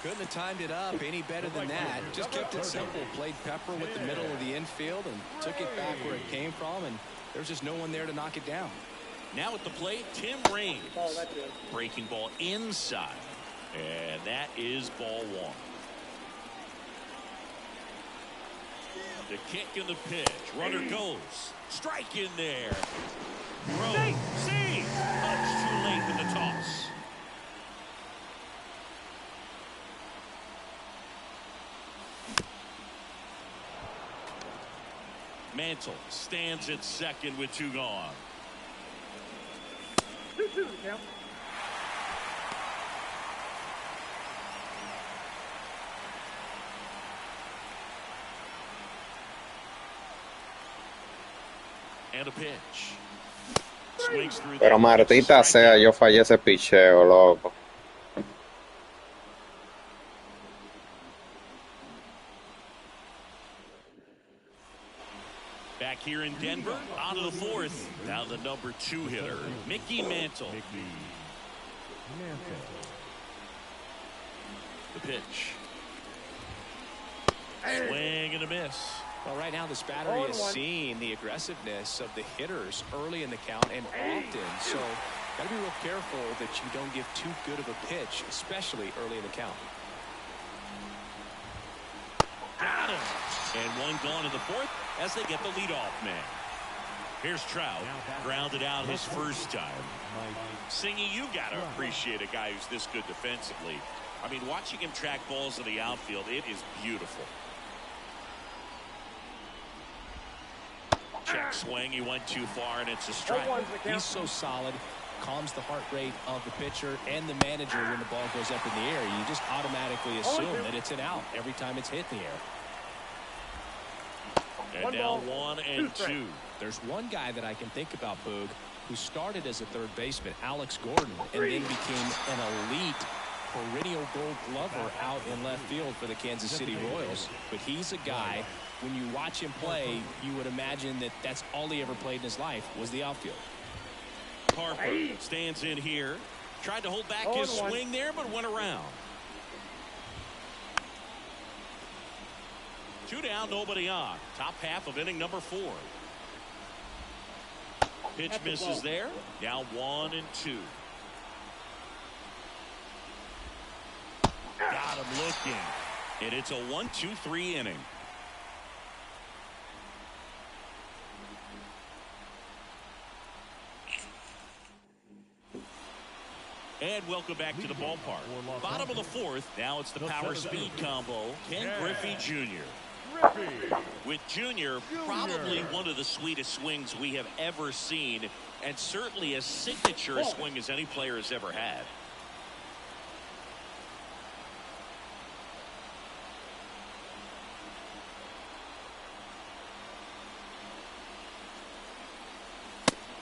Couldn't have timed it up any better than that. Just kept it simple. Played pepper with the middle of the infield and took it back where it came from, and there's just no one there to knock it down. Now at the plate, Tim Raines. Oh, that's good. Breaking ball inside. And that is ball 1. The kick and the pitch. Runner goes. Strike in there. Throw. See. Punch too late in the toss. Mantle stands at second with 2 gone. 2-2 the count. And a pitch. Swings through. Pero Martita sea, yo fallé ese picheo, loco. Back here in Denver, out of the 4th. Now the number 2 hitter, Mickey Mantle. Mickey Mantle. The pitch. Swing and a miss. Well, right now this battery is seeing the aggressiveness of the hitters early in the count and often. So got to be real careful that you don't give too good of a pitch, especially early in the count. Got him. And 1 gone in the 4th as they get the leadoff man. Here's Trout. Grounded out his first time. Singy, you got to appreciate a guy who's this good defensively. I mean, watching him track balls in the outfield, it is beautiful. Check swing. He went too far, and it's a strike. He's so solid. Calms the heart rate of the pitcher and the manager when the ball goes up in the air. You just automatically assume that it's an out every time it's hit in the air. And now 1-2. There's one guy that I can think about, Boog, who started as a third baseman, Alex Gordon, and then became an elite perennial gold glover out in left field for the Kansas City Royals. But he's a guy, when you watch him play, you would imagine that that's all he ever played in his life was the outfield. Harper stands in here. Tried to hold back his swing there, but went around. 2 down, nobody on. Top half of inning number 4. Pitch misses there. Now 1-2. Got him looking. And it's a 1-2-3 inning. And welcome back to the ballpark. Bottom of the 4th. Now it's the power speed combo. Ken Griffey Jr. With Jr. probably one of the sweetest swings we have ever seen, and certainly as signature a swing as any player has ever had.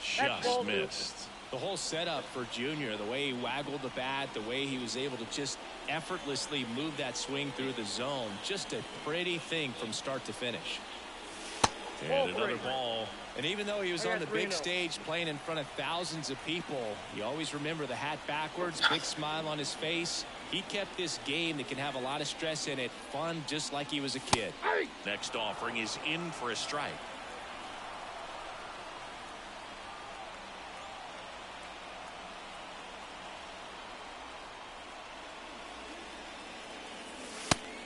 Just missed. The whole setup for Junior, the way he waggled the bat, the way he was able to just effortlessly move that swing through the zone, just a pretty thing from start to finish. And another ball. And even though he was on the big stage playing in front of thousands of people, you always remember the hat backwards, big smile on his face. He kept this game that can have a lot of stress in it fun, just like he was a kid. Next offering is in for a strike.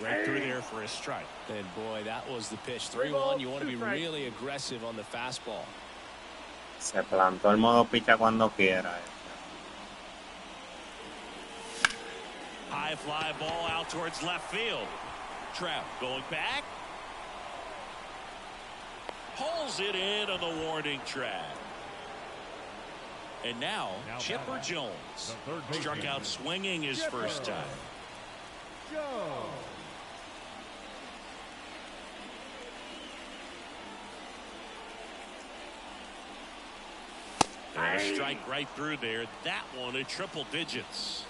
Right through there for a strike. And boy, that was the pitch. 3-1. You want to be really aggressive on the fastball. Se plantó el modo picha cuando quiera. High fly ball out towards left field. Trout going back. Pulls it in on the warning track. And now Chipper Jones struck out swinging his first time. And a strike right through there. That one at triple digits.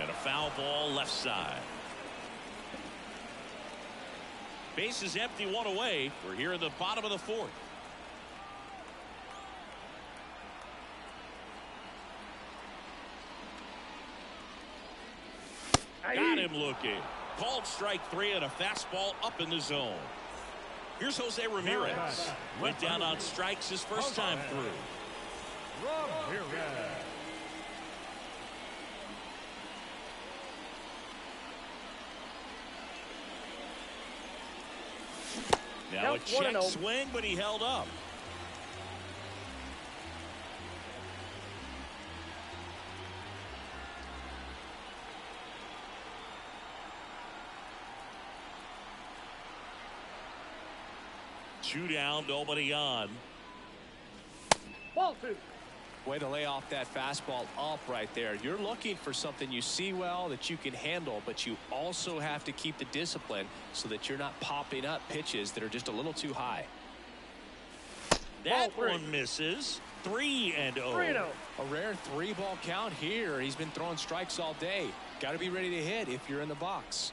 And a foul ball left side. Base is empty, 1 away. We're here in the bottom of the 4th. Got him looking. Called strike 3 and a fastball up in the zone. Here's Jose Ramirez. Went down on strikes his first time through. Now a check swing, but he held up. Two down, nobody on. Ball 2. Way to lay off that fastball up right there. You're looking for something you see well that you can handle, but you also have to keep the discipline so that you're not popping up pitches that are just a little too high. That one misses. 3-0. 3-0. A rare 3-ball count here. He's been throwing strikes all day. Got to be ready to hit if you're in the box.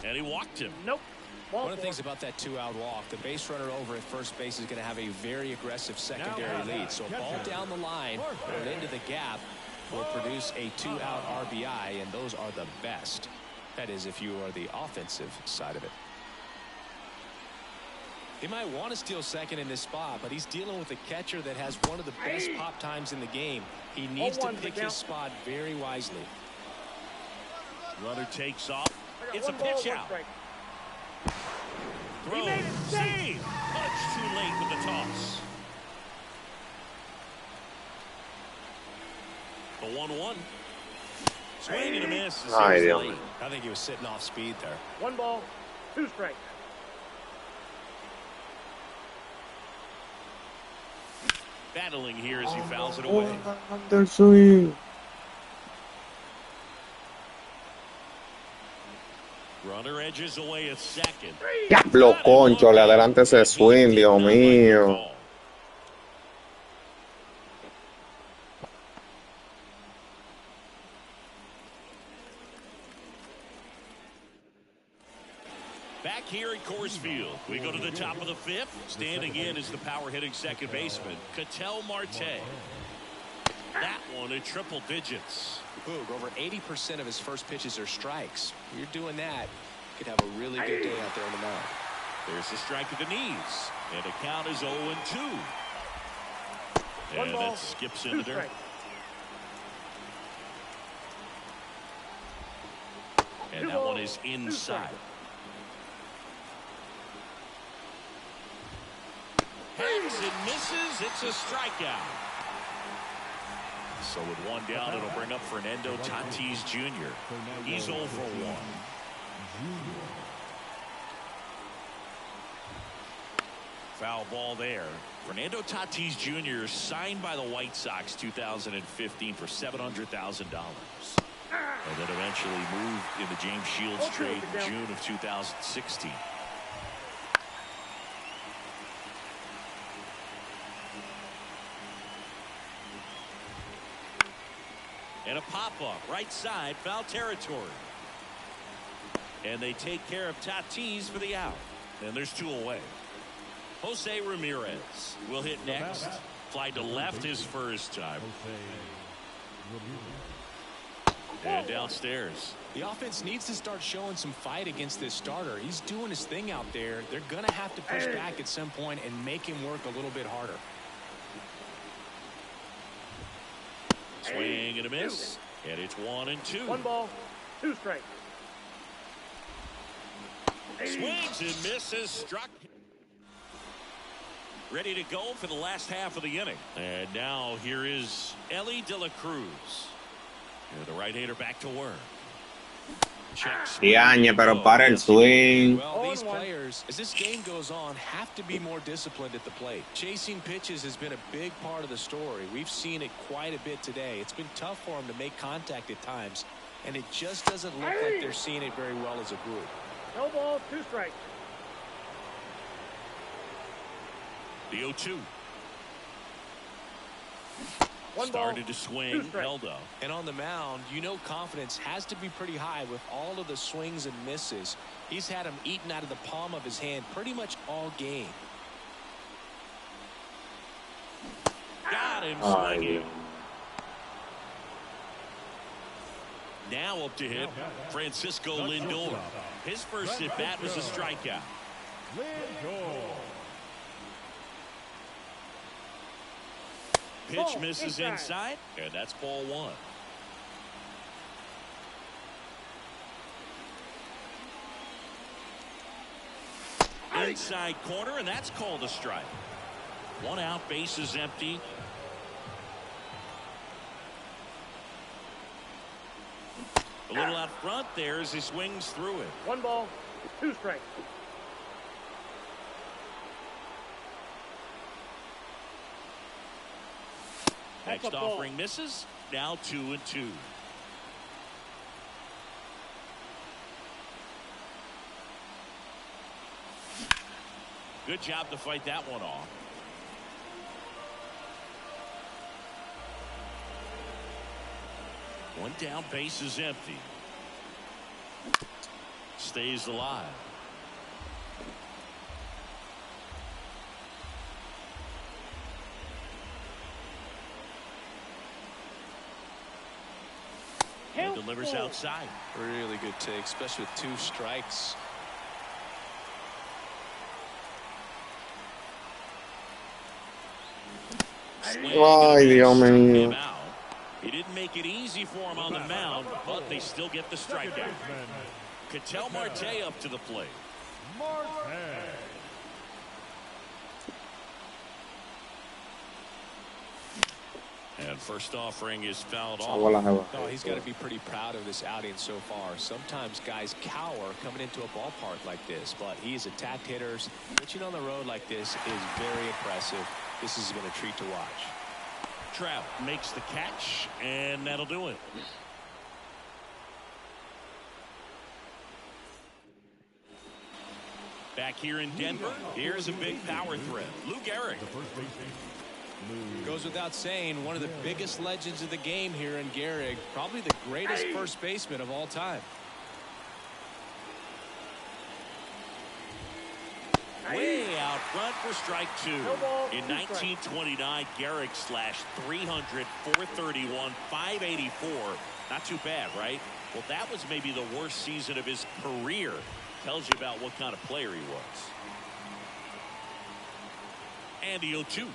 And he walked him. Nope. One of the things about that 2-out walk, the base runner over at first base is going to have a very aggressive secondary lead. So a ball down the line or into the gap will produce a 2-out RBI, and those are the best. That is, if you are the offensive side of it. He might want to steal second in this spot, but he's dealing with a catcher that has one of the best pop times in the game. He needs to pick his spot very wisely. Runner takes off. It's a pitch out. Throw, save, punch too late with the toss. The 1-1. Swing and a miss. I think he was sitting off speed there. 1 ball, 2 strikes. Battling here as he fouls it away. Runner edges away at second. Diablo, concho, le adelante ese swing, Dios mío. Back here at Coors Field, we go to the top of the fifth. Standing in is the power-hitting second baseman, Ketel Marte. That one at triple digits. Boog, over 80% of his first pitches are strikes. You're doing that, you could have a really good day out there on the mound. There's a strike at the knees, and the count is 0-2. And that skips into there. And that one is inside. Hangs and misses. It's a strikeout. So with one down, it'll bring up Fernando Tatis Jr. He's 0 for 1. Foul ball there. Fernando Tatis Jr. signed by the White Sox 2015 for $700,000. And then eventually moved in the James Shields trade in June of 2016. And a pop-up, right side, foul territory. And they take care of Tatis for the out. And there's 2 away. Jose Ramirez will hit next. Fly to left his first time. And downstairs. The offense needs to start showing some fight against this starter. He's doing his thing out there. They're going to have to push back at some point and make him work a little bit harder. Swing and a miss. And it's 1-2. 1 ball, 2 strikes. Swings and misses. Struck. Ready to go for the last half of the inning. And now here is Ellie De La Cruz. And the right-hander back to work. Diañe, pero para el swing. Well, these players, as this game goes on, have to be more disciplined at the plate. Chasing pitches has been a big part of the story. We've seen it quite a bit today. It's been tough for them to make contact at times, and it just doesn't look like they're seeing it very well as a group. No ball, 2 strikes. The 0-2. 1 Started ball, to swing, 2 strikes. held up. And on the mound, you know confidence has to be pretty high with all of the swings and misses. He's had them eaten out of the palm of his hand pretty much all game. Got him swinging. Now up to hit Francisco Lindor. His first at bat was a strikeout. Pitch misses inside, and that's ball 1. Inside corner, and that's called a strike. 1 out, base is empty. A little out front there as he swings through it. 1 ball, 2 strikes. Next offering misses. Now 2-2. Good job to fight that one off. One down, base is empty. Stays alive. And delivers outside. Really good take, especially with 2 strikes. Ay, Dios mío. He didn't make it easy for him on the mound, but they still get the strikeout. Ketel Marte up to the plate. And first offering is fouled off. Oh, he's got to be pretty proud of this outing so far. Sometimes guys cower coming into a ballpark like this, but he's attacked hitters. Pitching on the road like this is very impressive. This has been a treat to watch. Trout makes the catch, and that'll do it. Back here in Denver, here's a big power threat. Lou Gehrig. The first baseman, Lou. Goes without saying, one of the biggest legends of the game here in Gehrig. Probably the greatest first baseman of all time. Way out front for strike two. No ball, In 1929, Gehrig slashed 300, 431, 584. Not too bad, right? Well, that was maybe the worst season of his career. Tells you about what kind of player he was. And the 0-2.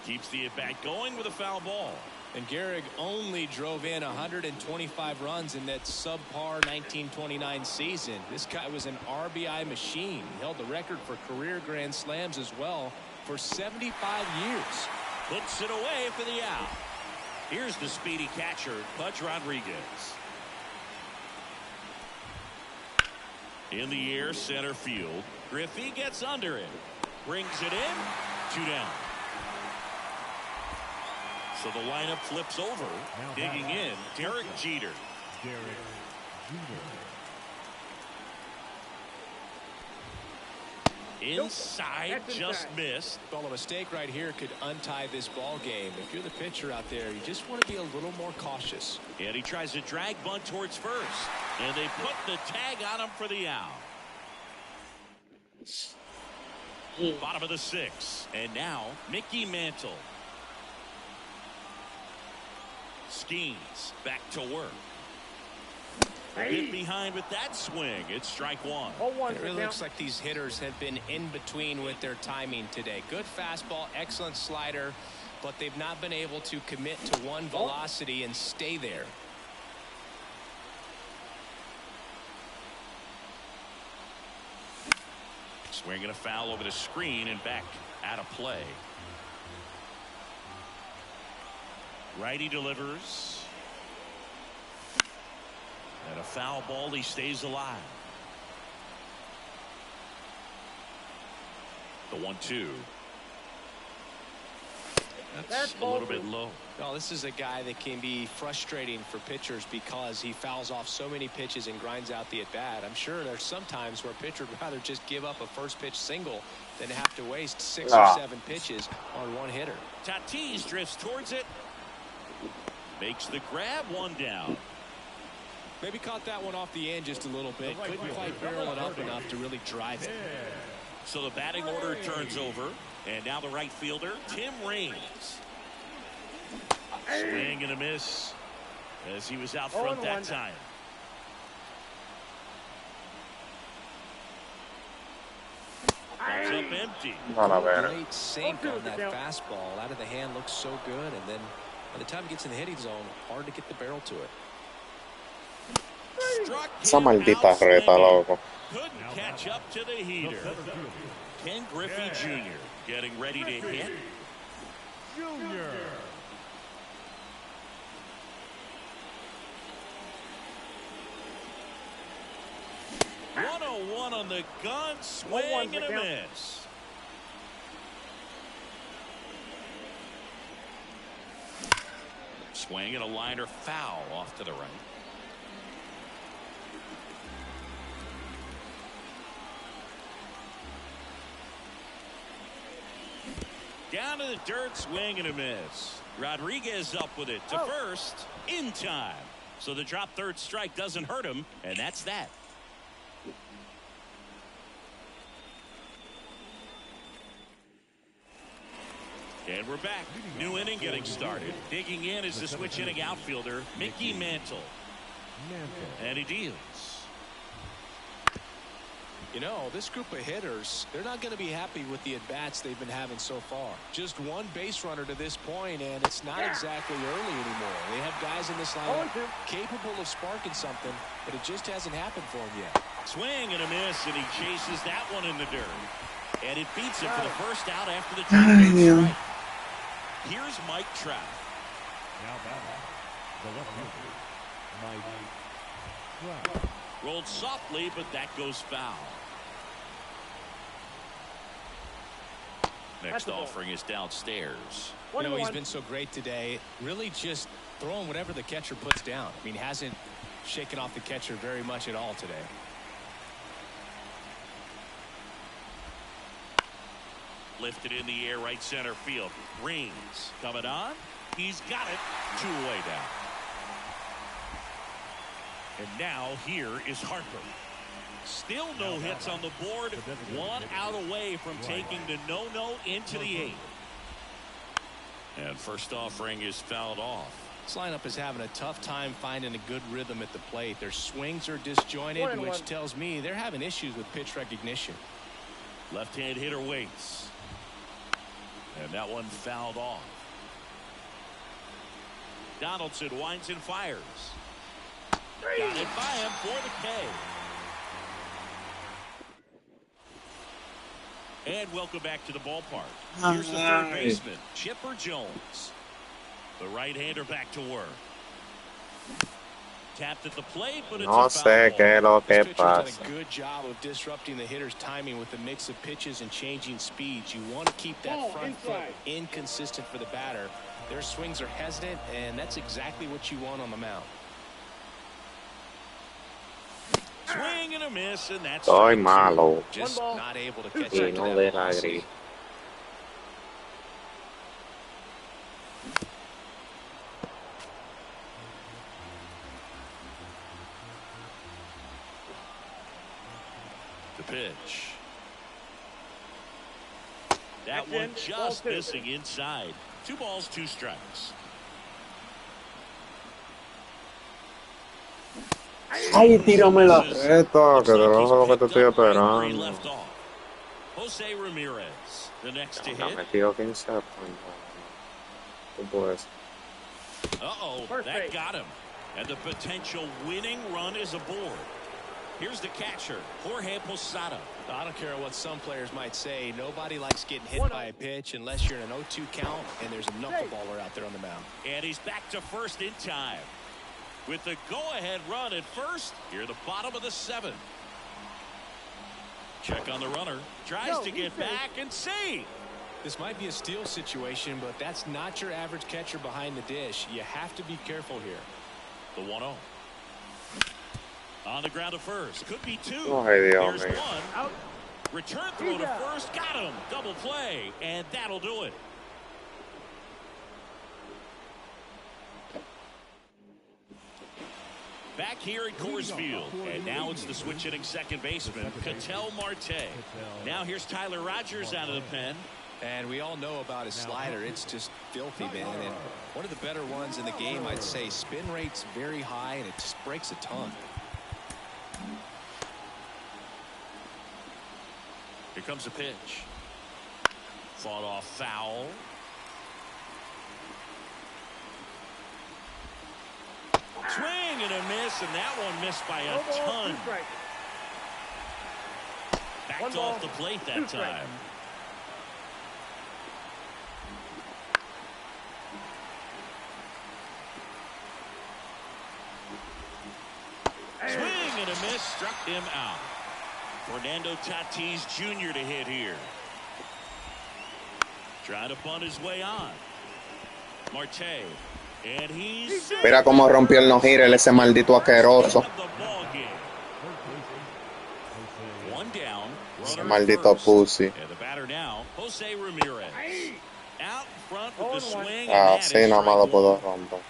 Keeps the at-bat going with a foul ball. And Gehrig only drove in 125 runs in that subpar 1929 season. This guy was an RBI machine. He held the record for career grand slams as well for 75 years. Puts it away for the out. Here's the speedy catcher, Pudge Rodriguez. In the air, center field. Griffey gets under it. Brings it in. 2 down. So the lineup flips over. Digging in, Derek Jeter. Derek Jeter. Inside, That's just inside. missed. Well, a mistake right here could untie this ball game. If you're the pitcher out there, you just want to be a little more cautious. And he tries to drag bunt towards first. And they put the tag on him for the out. Bottom of the 6th. And now, Mickey Mantle. Skeens back to work. Hit behind with that swing. It's strike one. 0-1. It really looks like these hitters have been in between with their timing today. Good fastball, excellent slider, but they've not been able to commit to one velocity and stay there. Swinging a foul over the screen and back out of play. Righty delivers. And a foul ball. He stays alive. The 1-2. That's a little bit low. Well, this is a guy that can be frustrating for pitchers because he fouls off so many pitches and grinds out the at-bat. I'm sure there's some times where a pitcher would rather just give up a first pitch single than have to waste 6 or 7 pitches on one hitter. Tatis drifts towards it. Makes the grab, 1 down. Maybe caught that one off the end just a little bit. Couldn't quite barrel it up enough to really drive it. So the batting order turns over. And now the right fielder, Tim Raines. Swing and a miss as he was out front that time. Comes up empty. Great sink on that fastball. Out of the hand, looks so good. And then by the time it gets in the hitting zone, hard to get the barrel to it. Struck Esa him maldita out reta, swinging. loco. Couldn't catch up to the heater. Ken Griffey Jr. getting ready to hit. Junior. One on the gun, swing and a miss. Swing and a liner foul off to the right. Down to the dirt, swing and a miss. Rodriguez up with it to first in time. So the drop third strike doesn't hurt him, and that's that. And we're back. New inning getting started. Digging in is the switch inning outfielder, Mickey Mantle. And he deals. You know, this group of hitters, they're not going to be happy with the at-bats they've been having so far. Just one base runner to this point, and it's not exactly early anymore. They have guys in this lineup capable of sparking something, but it just hasn't happened for them yet. Swing and a miss, and he chases that one in the dirt. And it beats him for the first out after the strike. Here's Mike Trout. Now batting, the left fielder, Mike Trout. Rolled softly, but that goes foul. Next offering is downstairs. You know, he's been so great today. Really just throwing whatever the catcher puts down. I mean, hasn't shaken off the catcher very much at all today. Lifted in the air, right center field. Rings coming on. He's got it. 2 away down. And now here is Harper. Still no hits on the board. 1 out away from taking the no-no into the 8th. And first offering is fouled off. This lineup is having a tough time finding a good rhythm at the plate. Their swings are disjointed, which tells me they're having issues with pitch recognition. Left-hand hitter waits. And that one fouled off. Donaldson winds and fires. Got it by him for the K. And welcome back to the ballpark. Here's the third baseman, Chipper Jones. The right-hander back to work. Tapped at the plate, but it's No a sé foul qué es ball. lo que This pitcher's done pasa. a good job of disrupting the hitter's timing with a mix of pitches and changing speeds. You want to keep that front foot inconsistent for the batter. Their swings are hesitant, and that's exactly what you want on the mound. Swing and a miss, and that's Soy strike 2. malo. Just not able to catch Y up to no that deja velocity. gritar. The pitch. That one just missing inside. 2 balls, 2 strikes. Ay, tírame la recta, Looks que te like lo he's lo que te picked estoy up right where he esperando. left off. Jose Ramirez, the next to Ya hit. metido 15 puntos. Tú puedes. Uh-oh, First that base. got him. And the potential winning run is aboard. Here's the catcher, Jorge Posada. I don't care what some players might say. Nobody likes getting hit by a pitch unless you're in an 0-2 count and there's a knuckleballer out there on the mound. And he's back to first in time. With the go-ahead run at first, here at the bottom of the 7th. Check on the runner. Tries to get back and see. This might be a steal situation, but that's not your average catcher behind the dish. You have to be careful here. The 1-0. On the ground to first. Could be 2. Ay, Dios There's mío. 1. Out. Return throw to first. Got him. Double play. And that'll do it. Back here at Coors Field. And now it's the switch hitting second baseman, Ketel Marte. Now here's Tyler Rogers out of the pen. And we all know about his slider. It's just filthy, man. And one of the better ones in the game, I'd say. Spin rate's very high, and it just breaks a ton. Here comes a pitch. Fought off foul. Swing and a miss, and that one missed by a ton. Backed off the plate that time. Swing and a miss, struck him out. Fernando Tatis Jr. to hit here. Trying to bunt his way on. Marte. And he's... Mira cómo rompió el no-hitter ese maldito asqueroso. One down. Ese maldito pussy. And the batter now, Jose Ramirez. Out front with the swing. Ah, sí, nada más lo puedo romper.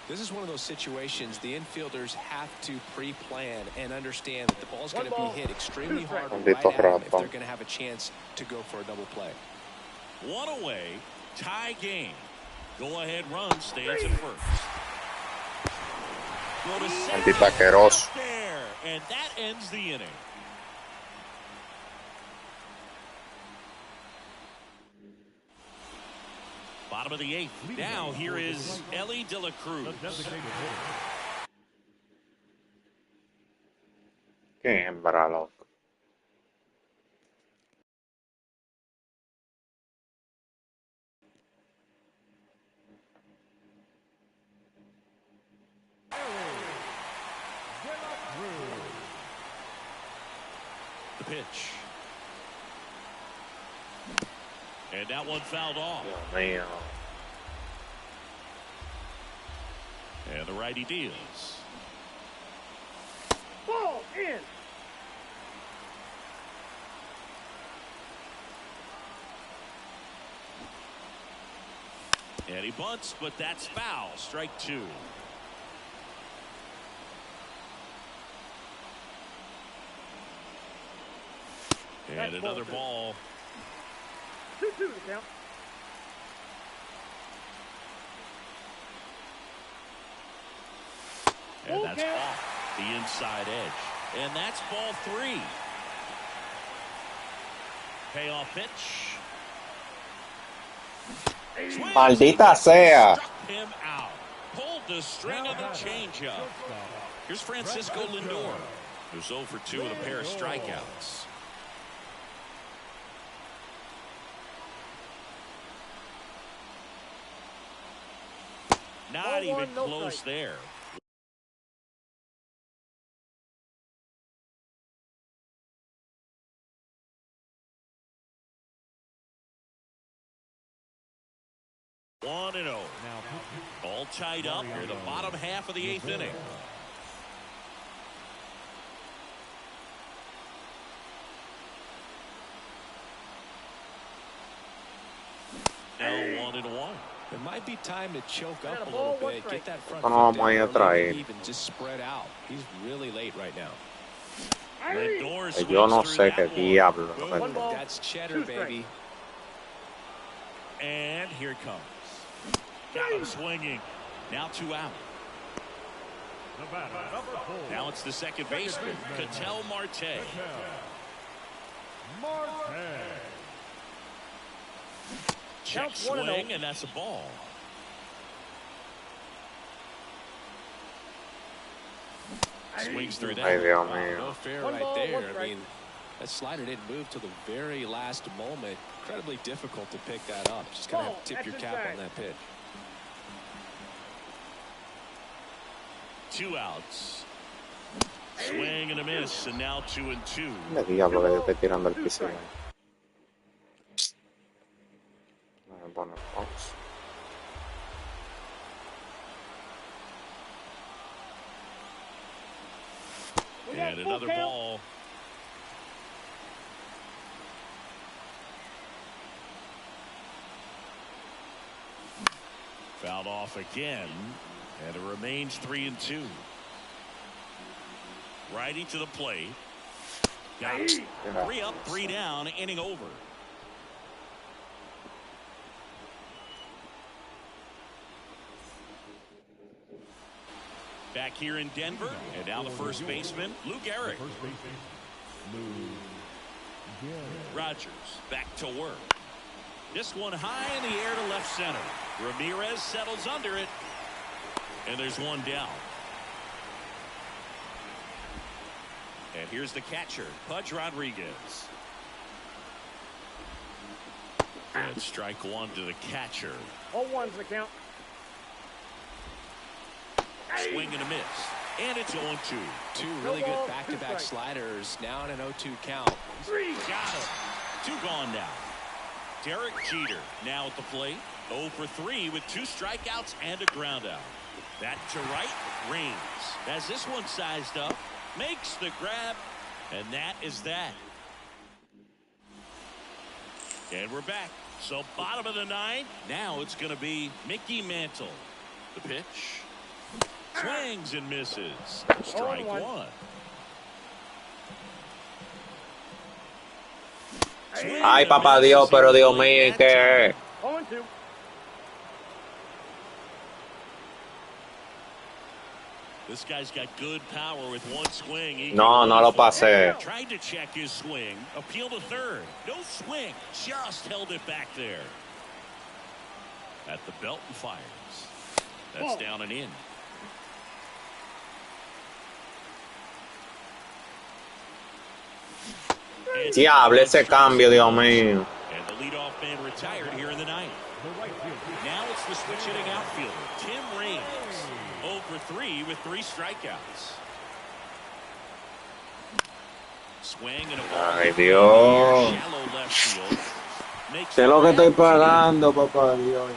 This is one of those situations the infielders have to pre-plan and understand that the ball's going to be hit extremely hard right at them if they're going to have a chance to go for a double play. 1 away, tie game. Go-ahead run stands at first. Go to second. Maldito asqueroso. There, and that ends the inning. Bottom of the 8th. Now here is Ellie De La Cruz. Qué hembra, loco. The pitch. And that one fouled off. Dios mío. And the righty deals. Ball in. And he bunts, but that's foul. Strike two. And another ball. 2-2 to count. And that's off the inside edge. And that's ball three. Payoff pitch. Maldita sea. Struck him out. Pulled the string of the changeup. Here's Francisco Lindor, who's 0 for 2 with a pair of strikeouts. Not even close there. One and 0. All tied up near the bottom half of the 8th inning. Now 1-1. It might be time to choke up a little bit, get that front No foot vamos a ir a down, traer. even just spread out. He's really late right now. Yo no sé qué diablo. That's cheddar, baby. And here it comes. Got him swinging. Now 2 out. Now it's the second baseman, Ketel Marte. Check swing, and that's a ball. Swings through that. Ay, Dios mío. No fair right there. I mean, that slider didn't move till the very last moment. Incredibly difficult to pick that up. Just kind of have to tip your cap on that pitch. 2 outs. Swing and a miss, and now 2-2. ¿Qué diablo que yo estoy tirando el piso? Me pone Fox. And another ball. Fouled off again, and it remains 3-2. Righty to the plate. Got it. 3 up, 3 down, inning over. Back here in Denver, and now the first baseman, Lou Gehrig. Rogers back to work. This one high in the air to left center. Ramirez settles under it, and there's one down. And here's the catcher, Pudge Rodriguez. And strike one to the catcher. 0-1's the count. Swing and a miss. And it's 0-2. Two really good back-to-back sliders. Now in an 0-2 count. Got it. 2 gone now. Derek Jeter now at the plate. 0 for 3 with 2 strikeouts and a ground out. That to right, Reigns. Has this one sized up. Makes the grab. And that is that. And we're back. So bottom of the 9th. Now it's going to be Mickey Mantle. The pitch. Swings and misses. Strike one. Ay, papá Dios, pero Dios mío, ¿qué? 0-2. This guy's got good power with one swing. No, no lo pasé. Tried to check his swing. Appeal to third. No swing. Just held it back there. At the belt and fires. That's down and in. Diablo, ese cambio, Dios mío. And the leadoff man retired here in the 9th. Now it's the switch hitting outfielder, Tim Raines. 0 for 3 with 3 strikeouts. Swing and a ball. Ay, Dios. Shallow left field. Sé lo que estoy pagando, papá Dios.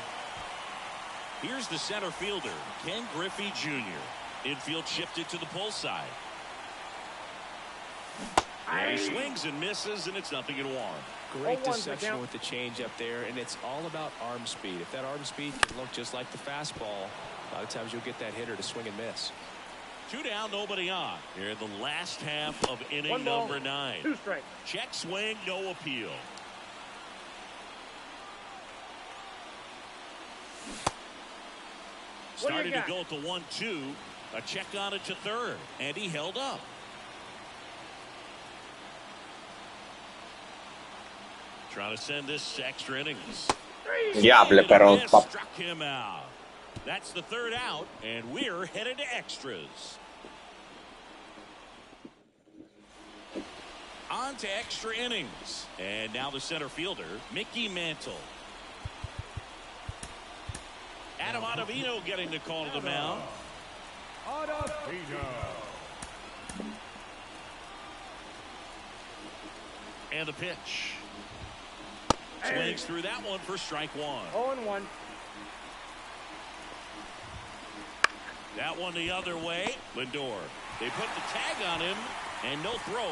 Here's the center fielder, Ken Griffey Jr. Infield shifted to the pull side. And he swings and misses, and it's 0-1. Great deception with the changeup there, and it's all about arm speed. If that arm speed can look just like the fastball, a lot of times you'll get that hitter to swing and miss. 2 down, nobody on. Here in the last half of inning number 9. 2 strikes. Check swing, no appeal. Started to go at the 1-2. A check on it to third, and he held up. Trying to send this to extra innings. Diable, pero Struck him out. That's the 3rd out, and we're headed to extras. On to extra innings. And now the center fielder, Mickey Mantle. Adam Ottavino getting the call to the mound. And the pitch. Swings through that one for strike 1. 0-1. That one the other way. Lindor. They put the tag on him, and no throw.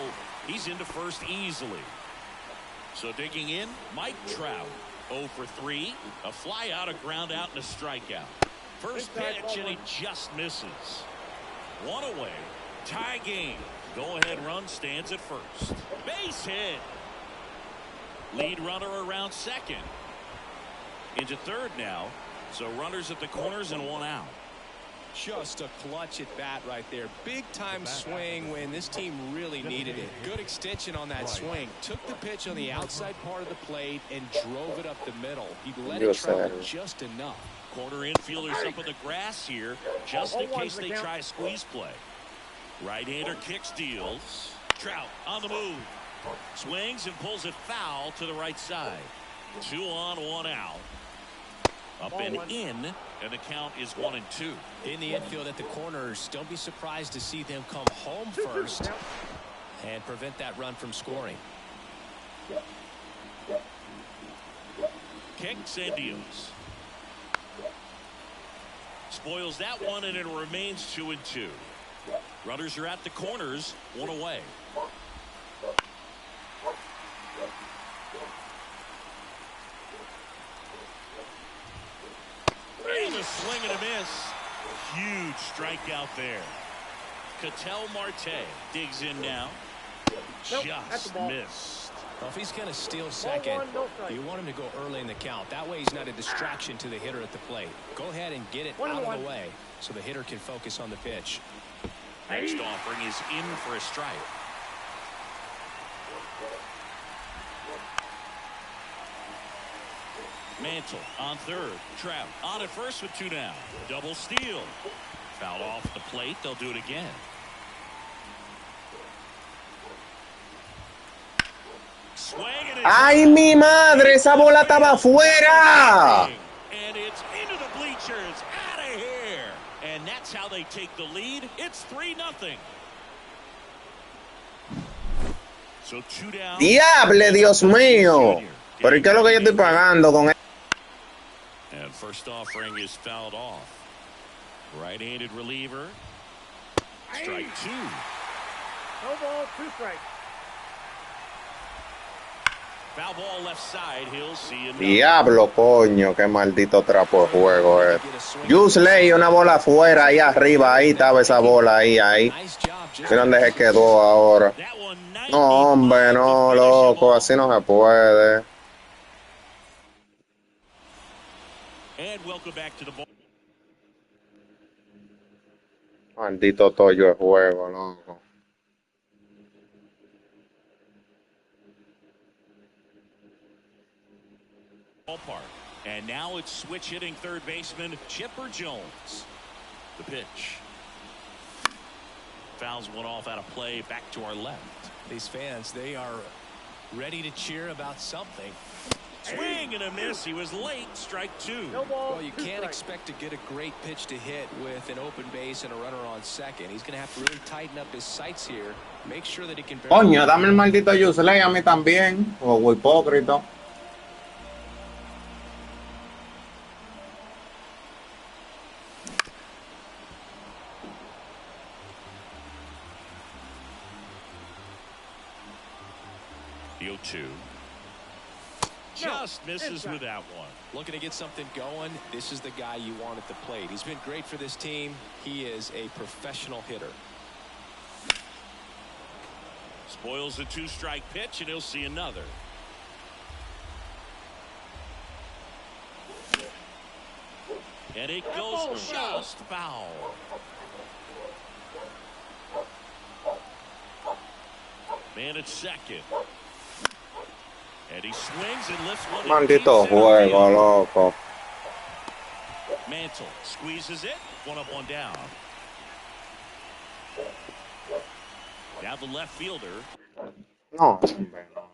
He's into first easily. So digging in, Mike Trout. 0 for 3. A fly out, a ground out, and a strikeout. First pitch, and he just misses. 1 away. Tie game. Go-ahead run stands at first. Base hit. Lead runner around second. Into third now. So runners at the corners and 1 out. Just a clutch at bat right there. Big time swing when this team really needed it. Good extension on that swing. Took the pitch on the outside part of the plate and drove it up the middle. He let it travel just enough. Corner infielders up on the grass here, just in case they try a squeeze play. Right-hander kicks, deals. Trout on the move. Swings and pulls it foul to the right side. 2 on, 1 out. Up and in, and the count is 1-2. In the infield at the corners, don't be surprised to see them come home first and prevent that run from scoring. Kicks and deals. Spoils that one, and it remains 2-2. Runners are at the corners, 1 away. And a swing and a miss. Huge strikeout there. Ketel Marte digs in now. Just missed. Well, if he's going to steal second, you want him to go early in the count. That way he's not a distraction to the hitter at the plate. Go ahead and get it out of the way so the hitter can focus on the pitch. Next offering is in for a strike. Mantle on third. Trout on at first with 2 down. Double steal. Foul off the plate. They'll do it again. ¡Ay, mi madre! ¡Esa bola estaba afuera! And it's into the bleachers. Out of here. And that's how they take the lead. It's 3-0. So 2 down. ¡Diable, Dios mío! ¿Pero qué es lo que yo estoy pagando con él? And first offering is fouled off. Right-handed reliever. Strike 2. No ball, 2 strikes. Foul ball left side. He'll see another. Diablo, coño, qué maldito trapo de juego es. Usley, una bola afuera, ahí arriba, ahí estaba esa bola, ahí. Mira dónde se quedó ahora. No, hombre, no, loco, así no se puede. And welcome back to the ball. Maldito tollo de juego, loco. Ballpark. And now it's switch hitting third baseman Chipper Jones. The pitch. Fouls one off out of play back to our left. These fans, they are ready to cheer about something. Swing and a miss. He was late. Strike 2. No ball, well, you can't expect to get a great pitch to hit with an open base and a runner on second. He's going to have to really tighten up his sights here. Make sure that he can. Coño, dame el maldito Usley a mí también. O hipócrita. The 0-2. Just misses with that one. Looking to get something going. This is the guy you want at the plate. He's been great for this team. He is a professional hitter. Spoils the 2-strike pitch, and he'll see another. And it goes just foul. Man at second. And he swings and lifts one. Maldito juego, loco. Mantle squeezes it. One up, one down. Now the left fielder. No, hombre, no,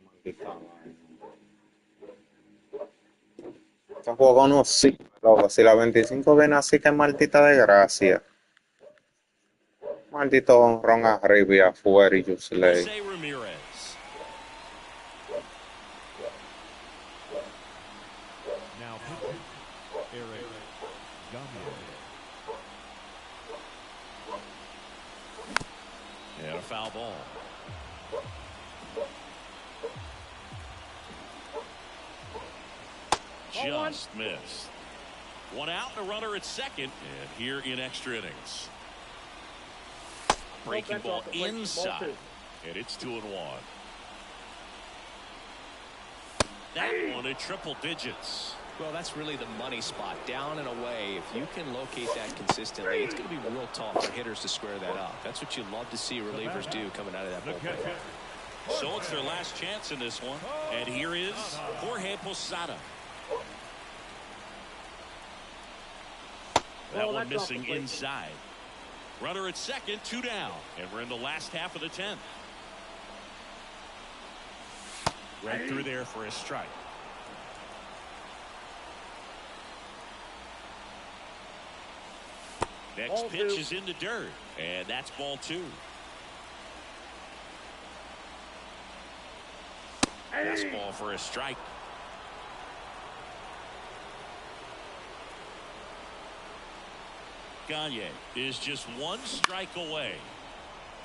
maldita vaina. Este juego no sirve, loco. Si la 25 viene así, que maldita desgracia. Maldito honrón arriba y afuera y Yusley. Jose Ramirez. Now pitching, Eric Gomez. And a foul ball. Just missed. One out, a runner at second, and here in extra innings. Breaking ball inside, and it's 2-1. That one at triple digits. Well, that's really the money spot. Down and away. If you can locate that consistently, it's going to be real tough for hitters to square that up. That's what you love to see relievers do coming out of that bullpen. So it's their last chance in this one. And here is Jorge Posada. That one missing inside. Runner at second, 2 down. And we're in the last half of the 10th. Right through there for a strike. Next pitch is in the dirt. And that's ball 2. That's ball for a strike. Gagne is just 1 strike away.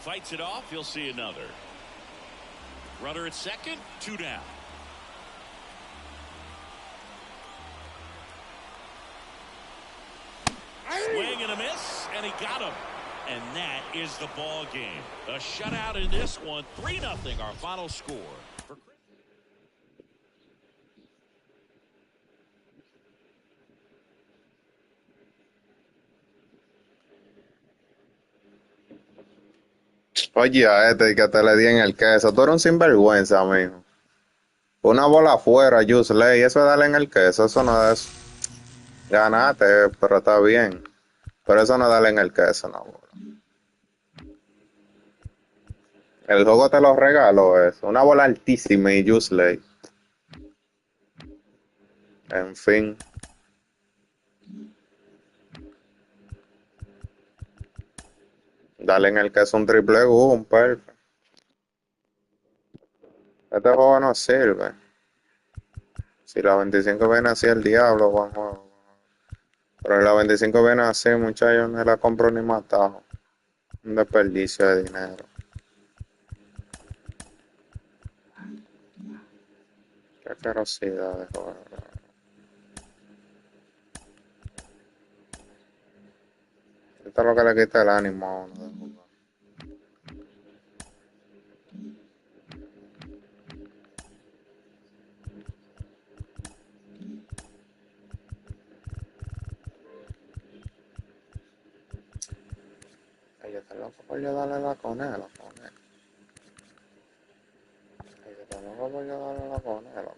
Fights it off. He'll see another. Runner at second, 2 down. Swing and a miss, and he got him. And that is the ball game. A shutout in this one, 3-0 our final score. Oye, a este que te le di en el queso. Tú eres un sinvergüenza, mijo. Una bola afuera, Yusley. Eso es darle en el queso. Eso no es. Ganaste, pero está bien. Pero eso no es darle en el queso, no. El juego te lo regalo, eso. Una bola altísima y Yusley. En fin. Dale en el queso un triple boom, perfecto. Este juego no sirve. Si la 25 viene así, el diablo, buen juego. Pero si la 25 viene así, muchachos, no la compro ni matado. Un desperdicio de dinero. Qué ferocidad de juego. Esto es lo que le quita el ánimo a uno de jugar. Ella está loco por yo darle la conela, Ella está loco por yo darle la conela.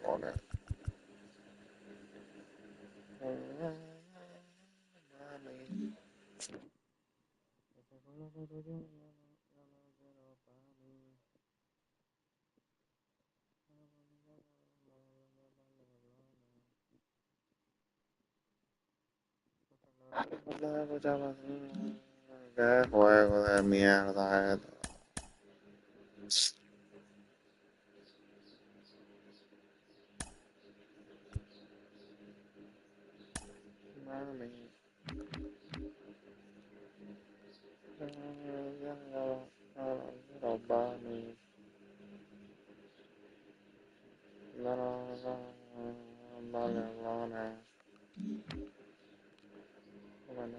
Qué juego de mierda esto. Mami. Bueno,